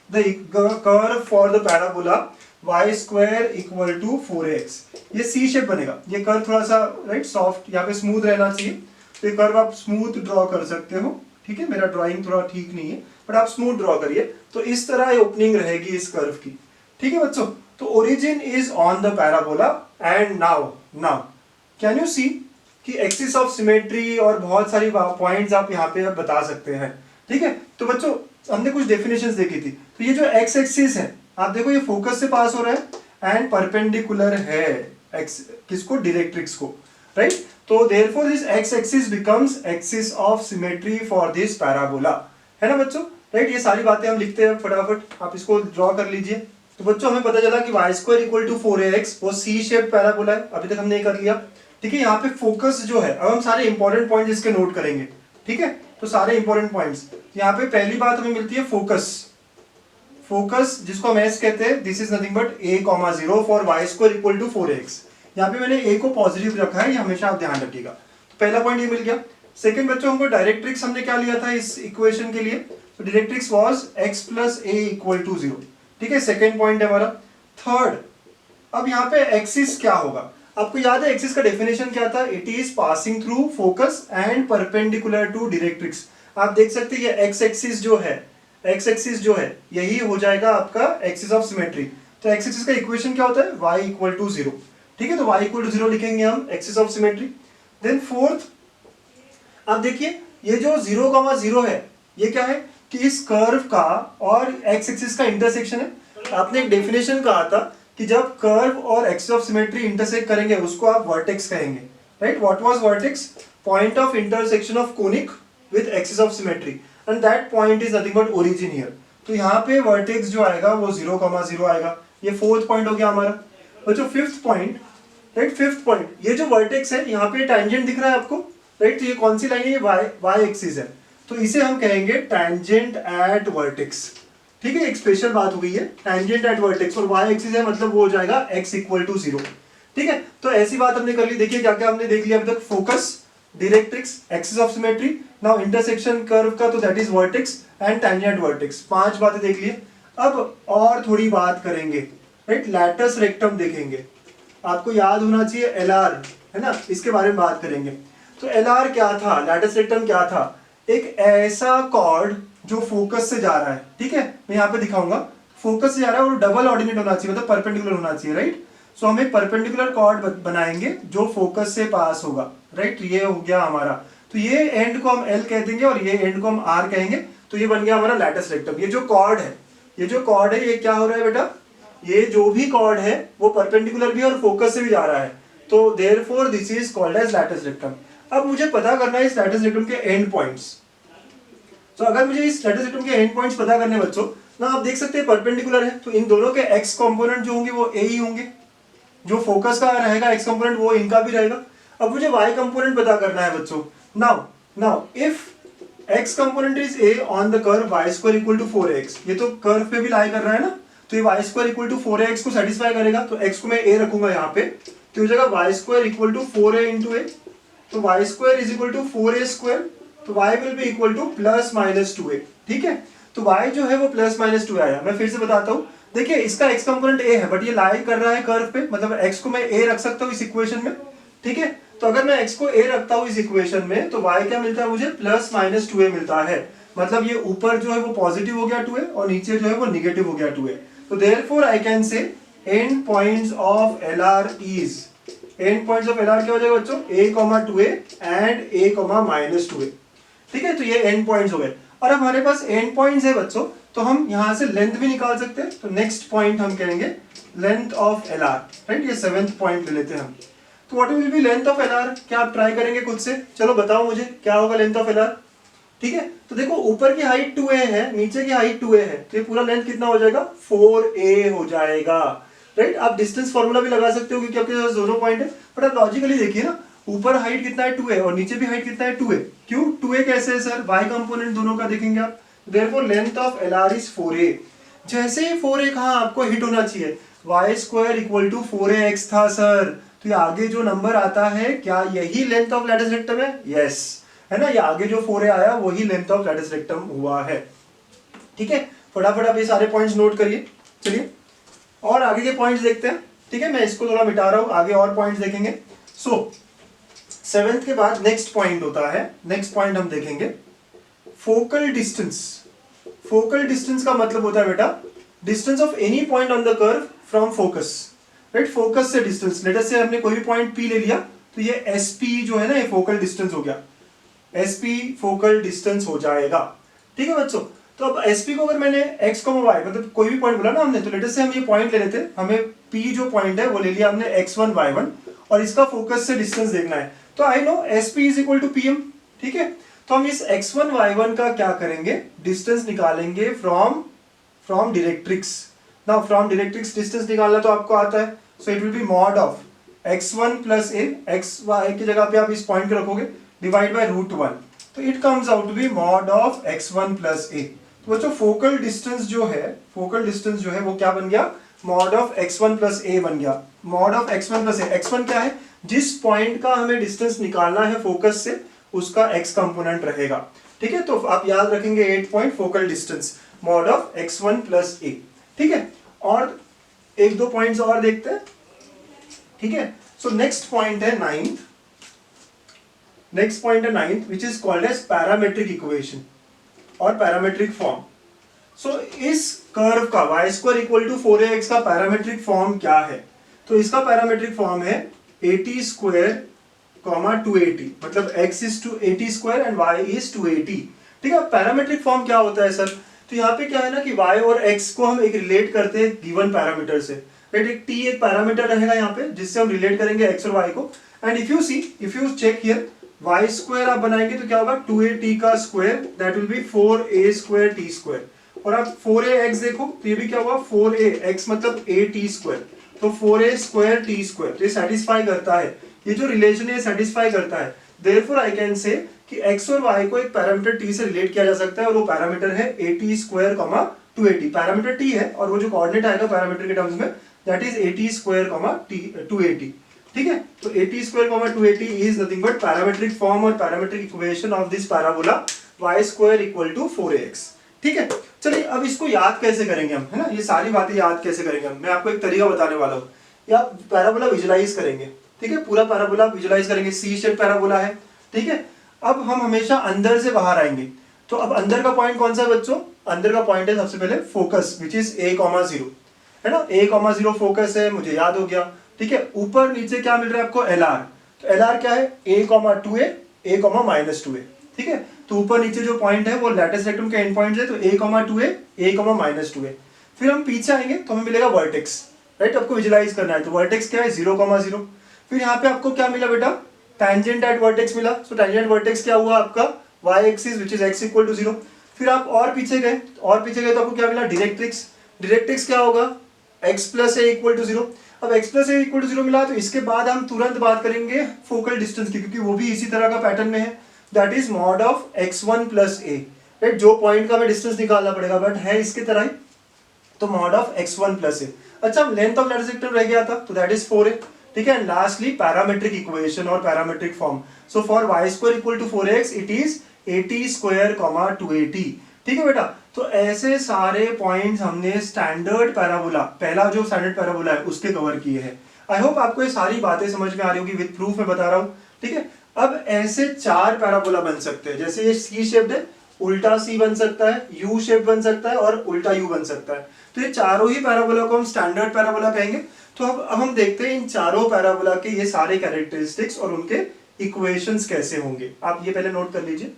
the curve for the parabola y square equal to 4ax। ये सी शेप बनेगा। ये कर्व थोड़ा सा राइट सॉफ्ट, यहाँ पे स्मूथ रहना चाहिए, तो ये कर्व आप स्मूथ ड्रॉ कर सकते हो। ठीक है, मेरा ड्राइंग थोड़ा ठीक नहीं है, बट आप स्मूथ ड्रॉ करिए, तो इस तरह ये ओपनिंग रहेगी इस कर्व की। ठीक है बच्चों, तो origin is on the parabola and now can you see कि एक्सिस ऑफ सिमेट्री और बहुत सारी पॉइंट्स आप यहाँ पे बता सकते हैं। ठीक है, तो बच्चों हमने कुछ डेफिनेशंस देखी थी। तो ये जो एक्स एक्सिस है, आप देखो ये फोकस से पास हो रहा है एंड परपेंडिकुलर है एक्स किसको, डायरेक्ट्रिक्स को, राइट। तो therefore this x axis becomes axis of symmetry for this parabola, है ना बच्चों, राइट। ये सारी बातें हम लिखते हैं फटाफट, आप इसको ड्रॉ कर लीजिए। तो बच्चों हमें पता चला कि Y square equal to 4ax वो सी शेप पैराबोला है, अभी तक हमने ये कर लिया। ठीक है, यहाँ पे फोकस जो है, अब हम सारे इंपॉर्टेंट पॉइंट्स इसके नोट करेंगे। ठीक है, तो सारे इंपॉर्टेंट पॉइंट्स यहाँ पे पहली बात हमें मिलती है फोकस जिसको हम एस कहते हैं, this is nothing but a,0 for y square equal to 4ax। यहाँ पे मैंने a को पॉजिटिव रखा है, ये हमेशा आप ध्यान रखिएगा। तो पहला पॉइंट ये मिल गया। सेकंड बच्चों हमको डायरेक्ट्रिक्स हमने क्या लिया था इस इक्वेशन के लिए, तो directrix was x plus a equal to 0। ठीक है, सेकंड पॉइंट है हमारा। थर्ड, अब यहाँ पे एक्सिस क्या होगा, आपको याद है एक्सिस का डेफिनेशन क्या था, it is passing through focus and perpendicular to directrix. आप देख सकते हैं ये एक्स एक्सिस जो है यही हो जाएगा आपका एक्सिस ऑफ सिमेट्री। तो एक्स एक्सिस का इक्वेशन क्या होता है, y इक्वल टू 0। ठीक है, तो y इक्वल टू 0 लिखेंगे हम axis of symmetry. Then fourth, आप देखिए ये जो 0,0 है, ये क्या है कि इस कर्व का और एक्स एक्सिस का इंटरसेक्शन है। आपने एक डेफिनेशन कहा था कि जब कर्व और एक्सिस ऑफ सिमेट्री इंटरसेक्ट करेंगे उसको आप वर्टेक्स कहेंगे, right. What was vertex? Point of intersection of conic with axis of symmetry, and that point is nothing but origin here. तो यहाँ पे वर्टेक्स जो आएगा वो 0,0 आएगा। ये फोर्थ पॉइंट हो गया हमारा। और जो fifth point, right, fifth point, ये जो वर्टेक्स है यहाँ पे टैंजेंट दिख रहा है आपको, राइट। तो ये कौन सी लाइन है, ये वाई एक्सिस है, तो इसे हम कहेंगे टैंजेंट एट वर्टेक्स। ठीक है, एक स्पेशल बात हो गई है, टैंजेंट एट वर्टेक्स, और वाई एक्सिस है मतलब वो हो जाएगा x इक्वल टू 0। ठीक है, तो ऐसी बात हमने कर ली। देखिए क्या क्या हमने देख लिया अभी तक, focus, directrix, axis of symmetry, now intersection curve का, तो that is vertex and tangent vertex. 5 बातें देख लिए। अब और थोड़ी बात करेंगे, राइट, लैटस रेक्टम देखेंगे। आपको याद होना चाहिए LR, है ना, इसके बारे में बात करेंगे। तो LR क्या था, लैटस रेक्टम क्या था, एक ऐसा कॉर्ड जो फोकस से जा रहा है, ठीक है, मैं यहाँ पे दिखाऊंगा, फोकस से जा रहा है और डबल ऑर्डिनेट होना चाहिए, मतलब परपेंडिकुलर होना चाहिए, राइट। सो हम एक परपेंडिकुलर कॉर्ड बनाएंगे जो फोकस से पास होगा, राइट। ये हो गया हमारा, तो ये एंड को हम एल कह देंगे और ये एंड को हम आर कहेंगे, तो ये बन गया हमारा लैटिस रेक्टम। ये जो कॉर्ड है, ये क्या हो रहा है बेटा, ये जो भी कॉर्ड है वो परपेंडिकुलर भी और फोकस से भी जा रहा है, तो therefore this is called as latus rectum. अब मुझे पता करना है इस लैटिस रेक्टम के एंड पॉइंट्स। तो अगर मुझे इस लैटिस रेक्टम के एंड पॉइंट्स पता करने बच्चों ना, आप देख सकते हैं परपेंडिकुलर है, तो इन दोनों के एक्स कंपोनेंट जो होंगे वो ए ही होंगे, जो फोकस का रहेगा एक्स कंपोनेंट वो इनका भी रहेगा। अब मुझे वाई कंपोनेंट पता करना है बच्चों। Now if x component is a on the curve y square equal to 4x, ये तो कर्व पे भी लाई कर रहा है ना, तो ये y square equal to 4x को सेटिस्फाई करेगा, तो x को मैं a रखूंगा यहाँ पे, तो हो जाएगा Y square equal to 4a into A, तो Y square is equal to 4a square, तो y will be equal to plus minus 2a, ठीक है। तो y जो है वो प्लस माइनस 2 आया। मैं फिर से बताता हूँ, देखिए इसका x कंपोनेंट a है, बट ये लाई कर रहा है कर्व पे, मतलब x को मैं a रख सकता हूँ इस इक्वेशन में, ठीक है। तो अगर मैं x को a रखता हूँ इस इक्वेशन में, तो y क्या मिलता है मुझे, प्लस माइनस 2a मिलता है, मतलब ये ऊपर जो है वो पॉजिटिव हो गया 2a और नीचे जो है वो निगेटिव हो गया 2a। तो देयरफॉर आई कैन से and points of LR is, and points of LR क्या हो जाएगा बच्चों, a, 2a and a, minus 2a, ठीक है। तो ये एंड पॉइंट्स हो गए, और अब हमारे पास एंड पॉइंट्स है बच्चों, तो हम यहां से लेंथ भी निकाल सकते हैं। तो नेक्स्ट पॉइंट हम कहेंगे लेंथ ऑफ LR, राइट, ये 7th पॉइंट ले लेते हैं हम। तो what will be length of LR, क्या आप ट्राई करेंगे खुद से, चलो बताओ मुझे क्या होगा लेंथ ऑफ LR, ठीक है। तो देखो ऊपर की हाइट 2a है, नीचे की हाइट 2a है, तो ये पूरा लेंथ कितना हो जाएगा, 4a हो जाएगा, राइट। आप डिस्टेंस फॉर्मूला भी लगा सकते हो क्योंकि आपके पास दोनों पॉइंट है, बट आप लॉजिकली देखिए ना, ऊपर हाइट कितना है 2a और नीचे भी हाइट कितना है 2a, क्यों 2a कैसे है सर, y कंपोनेंट दोनों का देखेंगे आप, therefore length of LR is 4a। जैसे ही 4a कहां आपको हिट होना चाहिए, y square equal to 4ax था सर, तो ये आगे जो नंबर आता है क्या यही लेंथ ऑफ लैटिस रेक्टम है, यस, है ना, ये आगे जो 4a आया वही लेंथ ऑफ लैटिस रेक्टम हुआ है, ठीक है। फटाफट आप ये सारे पॉइंट्स नोट करिए। चलिए और आगे के पॉइंट्स देखते हैं, ठीक है, मैं इसको थोड़ा मिटा रहा हूं, आगे और पॉइंट्स देखेंगे। सो 7th के बाद नेक्स्ट पॉइंट होता है, नेक्स्ट पॉइंट हम देखेंगे फोकल डिस्टेंस। फोकल डिस्टेंस का मतलब होता है बेटा distance of any point on the curve from focus, right, focus से डिस्टेंस। लेट अस से हमने कोई भी पॉइंट P ले लिया, तो ये SP जो है ना, ये फोकल डिस्टेंस हो गया, SP फोकल डिस्टेंस हो जाएगा, ठीक है बच्चों। तो अब SP को अगर मैंने x, y मतलब कोई भी पॉइंट बोला ना हमने, तो लेट अस से हम ये पॉइंट ले लेते हैं, हमें P जो पॉइंट है वो ले लिया हमने x1 y1 और इसका फोकस से डिस्टेंस देखना है, तो I know SP is equal to PM, ठीक है। तो हम इस x1 y1 का क्या करेंगे, डिस्टेंस निकालेंगे from directrix. Now from directrix distance निकालना तो आपको आता है, सो it will be mod of x1 plus a, xy की जगह पे आप इस पॉइंट को रखोगे, डिवाइड बाय √1, तो it comes out to be mod of x1 plus a। तो बच्चों फोकल डिस्टेंस जो है वो क्या बन गया, mod of x1 plus a बन गया, mod of x1 plus a। x1 क्या है, जिस पॉइंट का हमें डिस्टेंस निकालना है फोकस से, उसका x कंपोनेंट रहेगा, ठीक है। तो आप याद रखेंगे 8 point focal distance, mod of x1 plus a, ठीक है। और एक दो पॉइंट्स और देखते हैं, ठीक है। सो नेक्स्ट पॉइंट है 9th, which is called as parametric equation और पैरामेट्रिक फॉर्म। सो इस कर्व का y square equal to 4ax का पैरामेट्रिक फॉर्म क्या है, तो इसका पैरामेट्रिक फॉर्म है 80 स्क्वायर 280, मतलब x is to 80 square and y is 280, ठीक है। पैरामेट्रिक फॉर्म क्या होता है सर, तो यहाँ पे क्या है ना कि y और x को हम एक रिलेट करते हैं गिवन पैरामीटर से, राइट। एक t एक पैरामीटर रहेगा यहाँ पे जिससे हम रिलेट करेंगे x और y को, and if you check here y square आप बनाएंगे तो क्या होगा 2at का square, that will be 4a square t square, और आप 4ax देखो तो ये भी क्या हुआ 4ax मतलब at स्क्वायर, तो 4a स्क्वायर t स्क्वायर, तो ये सेटिस्फाई करता है, ये जो रिलेशन है सेटिस्फाई करता है। देयरफॉर आई कैन से कि x और y को एक पैरामीटर t से रिलेट किया जा सकता है, और वो पैरामीटर है at स्क्वायर 280, पैरामीटर t है और वो जो कोऑर्डिनेट आएगा पैरामीटर के टर्म्स में दैट इज at स्क्वायर 280, ठीक है। तो at square 280 is nothing but parametric form और parametric equation of this parabola y square equal to 4ax, ठीक है। चलिए अब इसको याद कैसे करेंगे हम, है ना, ये सारी बातें याद कैसे करेंगे हम, मैं आपको एक तरीका बताने वाला हूँ। या पैराबोला विजुलाइज करेंगे, ठीक है, पूरा पैराबोला विजुलाइज करेंगे, सी शेप पैराबोला है, ठीक है। अब हम हमेशा अंदर से बाहर आएंगे, तो अब अंदर का पॉइंट कौन सा है बच्चों? अंदर का पॉइंट है सबसे पहले फोकस, विच इज a,0 है ना, a,0 फोकस है, मुझे याद हो गया। ठीक है, ऊपर नीचे क्या मिल रहा है आपको? LR। तो LR क्या है? a,2a, a,-2a। ठीक है, तो ऊपर नीचे जो पॉइंट है वो लैटिस रेक्टम के एंड पॉइंट है, तो a,2a, a,-2a। फिर हम पीछे आएंगे तो हमें मिलेगा वर्टेक्स, राइट, आपको विजुलाइज करना है। तो वर्टेक्स क्या है? 0,0। फिर यहाँ पे आपको क्या मिला बेटा? टैंजेंट एट वर्टेक्स मिला। सो टैंजेंट वर्टेक्स क्या हुआ आपका? y axis which is x equal to 0। फिर आप और पीछे गए तो आपको क्या मिला? डायरेक्ट्रिक्स। डायरेक्ट्रिक्स क्या होगा? x plus A equal to 0। अब x plus A equal to 0 मिला, तो इसके बाद हम तुरंत बात करेंगे फोकल डिस्टेंस की, क्योंकि वो भी इसी तरह का पैटर्न में है। That is mod of x1 plus A, right, जो पॉइंट का हमें डिस्टेंस निकालना पड़ेगा, बट है इसके तरह ही। तो मॉड ऑफ x1 प्लस ए। अच्छा, लेंथ ऑफ लैटिस रेक्टम रह गया था, तो दैट इज 4a। ठीक है, लास्टली पैरामेट्रिक इक्वेशन और parametric form. So for y square equal to 4x it is 80 square 280। ठीक है बेटा, तो ऐसे सारे पॉइंट्स हमने स्टैंडर्ड पैराबोला, पहला जो स्टैंडर्ड पैराबोला है उसके कवर किए हैं। आई होप आपको ये सारी बातें समझ में आ रही होगी, विद प्रूफ मैं बता रहा हूँ। ठीक है, अब ऐसे 4 पैराबोला बन सकते हैं, जैसे ये सी शेप्ड है, उल्टा सी बन सकता है, यू शेप बन सकता है और उल्टा यू बन सकता है। तो ये चारों ही पैराबोला को हम स्टैंडर्ड पैराबोला कहेंगे। तो अब हम देखते हैं इन चारों पैराबोला के ये सारे कैरेक्टरिस्टिक्स और उनके इक्वेशंस कैसे होंगे। आप ये पहले नोट कर लीजिए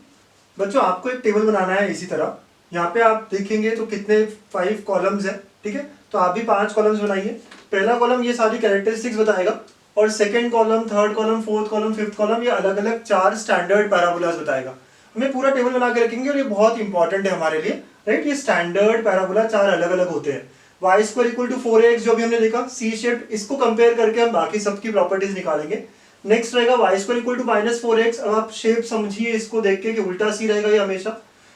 बच्चों, आपको एक टेबल बनाना है इसी तरह। यहाँ पे आप देखेंगे तो कितने 5 कॉलम्स है। ठीक है, तो आप भी 5 कॉलम्स बनाइए। पहला कॉलम ये सारी कैरेक्टरिस्टिक्स बताएगा, और second column, third column, fourth column, fifth column, ये अलग अलग 4 स्टैंडर्ड पैराबोलास बताएगा। हमें पूरा टेबल बना के रखेंगे, और ये बहुत इंपॉर्टेंट है हमारे लिए, राइट। ये स्टैंडर्ड पैराबोला 4 अलग अलग होते हैं। y square equal to 4ax जो भी हमने देखा, सी शेप, इसको कंपेयर करके हम बाकी सबकी प्रॉपर्टीज निकालेंगे। नेक्स्ट रहेगा y square equal to -4x। अब आप शेप समझिए इसको देख के कि उल्टा सी रहेगा ये हमेशा।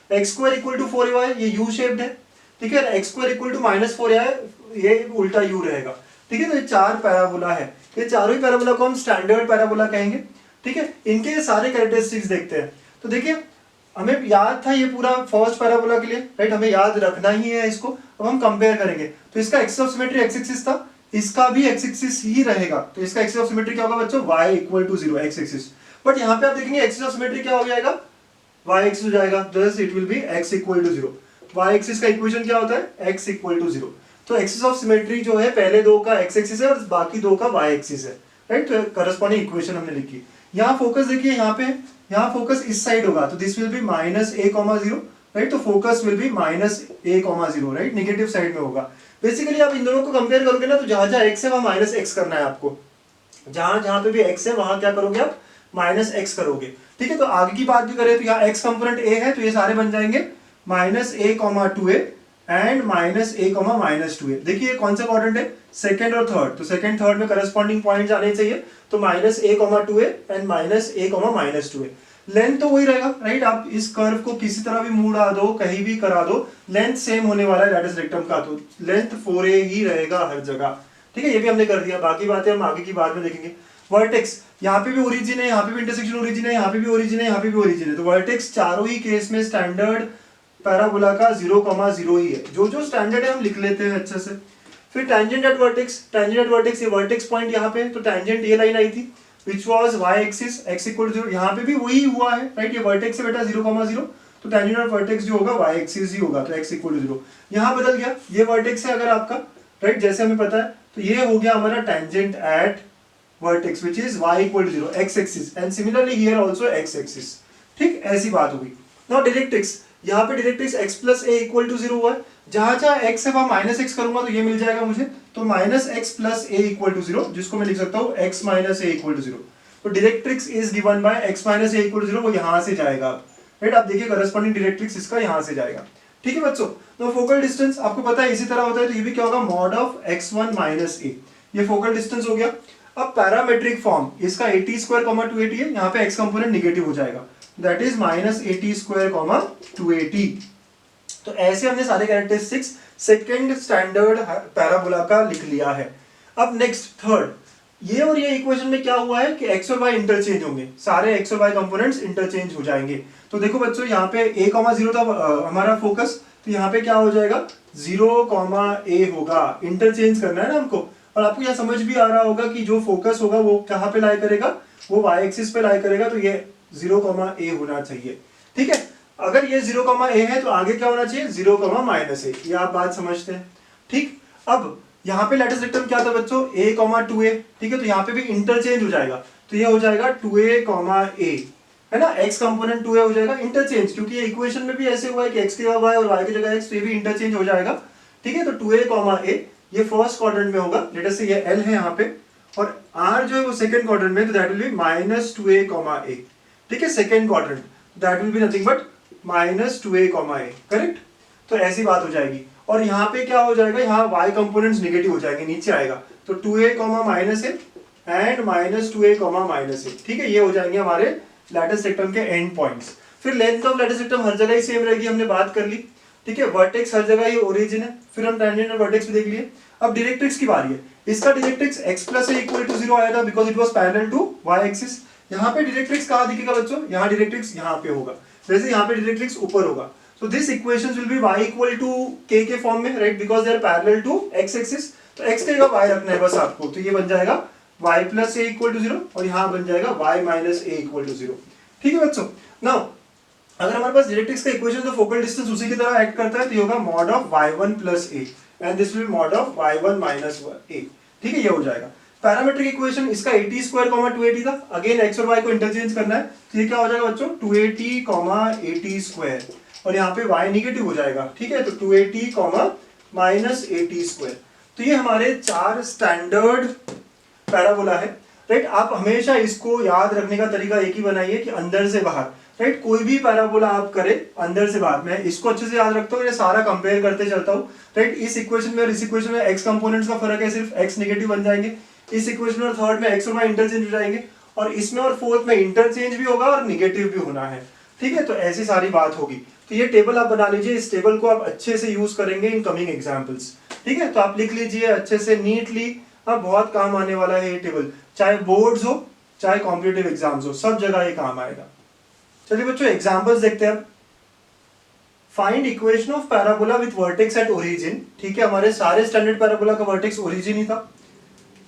x square equal to 4ay, ये यू शेप्ड है। ठीक है, x square equal to -4ay, ये उल्टा यू रहेगा। ठीक है, तो ये 4 पैराबोला है, ये चारों ही पैराबोला को हम स्टैंडर्ड पैराबोला कहेंगे। ठीक है, इनके सारे कैरेक्टरिस्टिक्स देखते हैं। तो देखिए, हमें याद था ये पूरा फर्स्ट पैराबोला के लिए, राइट, हमें याद रखना ही है इसको। अब हम कंपेयर करेंगे, तो इसका axis of symmetry x axis था, इसका भी एक्स एक्सिस ही रहेगा। तो इसका एक्सिस ऑफ सिमेट्री क्या होगा बच्चों? y equal to 0, x axis. But यहाँ पे आप देखेंगे एक्सिस ऑफ सिमेट्री क्या हो जाएगा? y एक्सिस हो जाएगा, thus it will be x equal to 0। y axis का इक्वेशन क्या होता है? x equal to 0। तो एक्सिस ऑफ सिमेट्री जो है, पहले दो का x एक्सिस है और बाकी दो का y एक्सिस है, राइट। तो करस्पॉन्डिंग इक्वेशन हमने लिखी। यहाँ फोकस देखिए, यहाँ फोकस इस साइड होगा, तो this will be -a,0, right. तो focus will be -a,0, right, negative side में होगा। बेसिकली आप इन दोनों को कंपेयर करोगे ना, तो जहां जहां x है वहां -x करना है आपको। जहां जहां पे भी x है वहां क्या करोगे आप? -x करोगे। ठीक है, तो आगे की बात भी करें तो यहाँ x कंपोनेंट a है, तो ये सारे बन जाएंगे -a,2a एंड -a,-2a। देखिए कौन सा क्वाड्रेंट है? सेकंड और थर्ड। तो सेकंड थर्ड में करस्पॉन्डिंग पॉइंट आने चाहिए, तो -a,2a एंड -a,-2a। लेंथ तो वही रहेगा, राइट। आप इस कर्व को किसी तरह भी मुड़ा दो, कहीं भी करा दो, लेंथ सेम होने वाला है लैटिस रेक्टम का, तो लेंथ 4a ही रहेगा हर जगह। ठीक है, ये भी हमने कर दिया। बाकी बातें हम आगे की बात में देखेंगे। वर्टेक्स, यहाँ पे भी ओरिजिन है, यहाँ पे भी इंटरसेक्शन ओरिजिन है, यहाँ पे भी ओरिजिन है, यहाँ पे भी ओरिजिन है। तो वर्टेक्स चारों ही केस में स्टैंडर्ड पैराबोला का 0,0 ही है। जो जो स्टैंडर्ड है हम लिख लेते हैं अच्छे से। फिर टैंजेंट एट वर्टेक्स, ये वर्टेक्स पॉइंट यहाँ पे, तो टैंजेंट ये लाइन आई थी which was y axis x equal to 0। यहाँ पे भी वही हुआ है, राइट। ये वर्टेक्स से बेटा 0,0, तो टैंजेंट ऑफ वर्टेक्स जो होगा y एक्सिस ही होगा, तो x इक्वल टू 0। यहाँ बदल गया, ये वर्टेक्स है अगर आपका, राइट, जैसे हमें पता है, तो ये हो गया हमारा tangent at vertex which is y equal to 0, x axis, and similarly here also x axis. ठीक, ऐसी बात होगी। नाउ डायरेक्ट्रिक्स, यहाँ पे directrix x plus a equal to 0 हुआ है। जहां जहां x है वहां -x करूंगा, तो ये मिल जाएगा मुझे, तो -x plus a equal to 0, जिसको मैं लिख सकता हूँ x minus a equal to 0। तो directrix is given by x minus a equal to 0, वो यहां से जाएगा। राइट, आप देखिए करस्पॉन्डिंग डायरेक्ट्रिक्स इसका यहां से जाएगा। ठीक है बच्चों, तो फोकल डिस्टेंस आपको पता है इसी तरह होता है, तो ये भी क्या होगा? Mod of x1 minus a। ये फोकल डिस्टेंस हो गया। अब पैरामेट्रिक फॉर्म, इसका 80 स्क्वायर 280 है, यहाँ पे x कंपोनेंट निगेटिव हो जाएगा, दैट इज -80 स्क्वायर 280। तो ऐसे हमने सारे कैरेक्टरिस्टिक्स सेकंड स्टैंडर्ड पैराबोला का लिख लिया है। अब नेक्स्ट थर्ड, ये और ये इक्वेशन में क्या हुआ है कि x और y इंटरचेंज होंगे, सारे x और y कंपोनेंट्स इंटरचेंज हो जाएंगे। तो देखो बच्चों, यहाँ पे a,0 था हमारा फोकस, तो यहाँ पे क्या हो जाएगा? 0,a होगा। इंटरचेंज करना है ना हमको, और आपको यहाँ समझ भी आ रहा होगा कि जो फोकस होगा वो कहाँ पे लाई करेगा? वो y एक्सिस पे लाई करेगा, तो ये 0,a होना चाहिए। ठीक है, अगर ये 0 कॉमा ए है तो आगे क्या होना चाहिए 0 कॉमा माइनस ए, ये आप बात समझते हैं। ठीक, अब यहाँ पे लेटेस्ट रेक्टम क्या था बच्चों a कॉमा 2a, ठीक है, तो यहाँ पे भी इंटरचेंज हो जाएगा, तो ये हो जाएगा 2a कॉमा a, है ना, x कंपोनेंट 2a हो जाएगा इंटरचेंज, क्योंकि ये इक्वेशन में भी ऐसे हुआ है कि x की जगह y और y की जगह x, तो ये भी इंटरचेंज हो जाएगा। ठीक है, तो 2a कॉमा a ये फर्स्ट क्वाड्रेंट में होगा, लेट अस से ये l है यहाँ पे, और r जो है वो सेकंड क्वाड्रेंट में, तो that will B minus 2a comma a। ठीक है, second quadrant, that will be nothing but minus 2a comma a, correct. तो ऐसी बात हो जाएगी, और यहाँ पे क्या हो जाएगा, यहाँ y कंपोनेंट्स नेगेटिव हो जाएंगे, नीचे आएगा, तो 2a comma minus A and minus 2a comma minus A. ठीक है, ये हो जाएंगे हमारे लैटिस रेक्टम के एंड पॉइंट्स। फिर लेंथ ऑफ लैटिस रेक्टम हर जगह ही सेम रहेगी, हमने बात कर ली। ठीक है, वर्टेक्स हर जगह ही ओरिजिन है, फिर हम टेंजेंट और वर्टेक्स भी देख लिए। अब डायरेक्ट्रिक्स की बारी है, इसका directrix x plus A equal to 0 आया था because it was parallel to y axis. यहाँ पे डायरेक्ट्रिक्स कहाँ दिखेगा बच्चों, यहाँ डायरेक्ट्रिक्स यहाँ पे होगा, जैसे यहाँ पे डायरेक्ट्रिक्स ऊपर होगा, so this equations will be y equal to k के फॉर्म में, right, because they are parallel to x axis. तो x की जगह y रखना है बस आपको, तो ये बन जाएगा y plus A equal to 0 और यहाँ बन जाएगा y minus A equal to 0। ठीक है बच्चों, नाउ अगर हमारे पास डायरेक्ट्रिक्स का इक्वेशन तो फोकल डिस्टेंस उसी की तरह एक्ट करता है, तो ये होगा mod of y1 plus A and this will be mod of y1 minus A. ठीक है, ये हो जाएगा। पैरामेट्रिक इक्वेशन इसका 80 स्क्वायर कॉमा 280 था, अगेन x और y को इंटरचेंज करना है, तो ये क्या हो जाएगा बच्चों 280 कॉमा 80 स्क्वायर, और यहाँ पे y निगेटिव हो जाएगा। ठीक है, तो 280 कॉमा माइनस 80 स्क्वायर। तो ये हमारे 4 स्टैंडर्ड पैराबोला है, राइट। आप हमेशा इसको याद रखने का तरीका एक ही बनाइए कि अंदर से बाहर, राइट, कोई भी पैराबोला आप करें अंदर से बाहर। मैं इसको अच्छे से याद रखता हूँ, ये सारा कंपेयर करते चलता हूँ, राइट। इस इक्वेशन में और इस इक्वेशन में x कंपोनेंट्स का फर्क है, सिर्फ x नेगेटिव बन जाएंगे। इस इक्वेशन और थर्ड में x और y इंटरचेंज हो जाएंगे, और इसमें और फोर्थ में इंटरचेंज भी होगा और निगेटिव भी होना है। ठीक है, तो ऐसी सारी बात होगी। तो ये टेबल आप बना लीजिए, इस टेबल को आप अच्छे से यूज करेंगे इन कमिंग एग्जाम्पल्स। ठीक है, तो आप लिख लीजिए अच्छे से नीटली, अब बहुत काम आने वाला है ये टेबल, चाहे बोर्ड्स हो चाहे कॉम्पिटिटिव एग्जाम्स हो, सब जगह ये काम आएगा। चलिए बच्चों एग्जाम्पल्स देखते हैं अब। Find equation of parabola with vertex at origin. ठीक है, हमारे सारे स्टैंडर्ड पैराबोला का वर्टेक्स ओरिजिन ही था।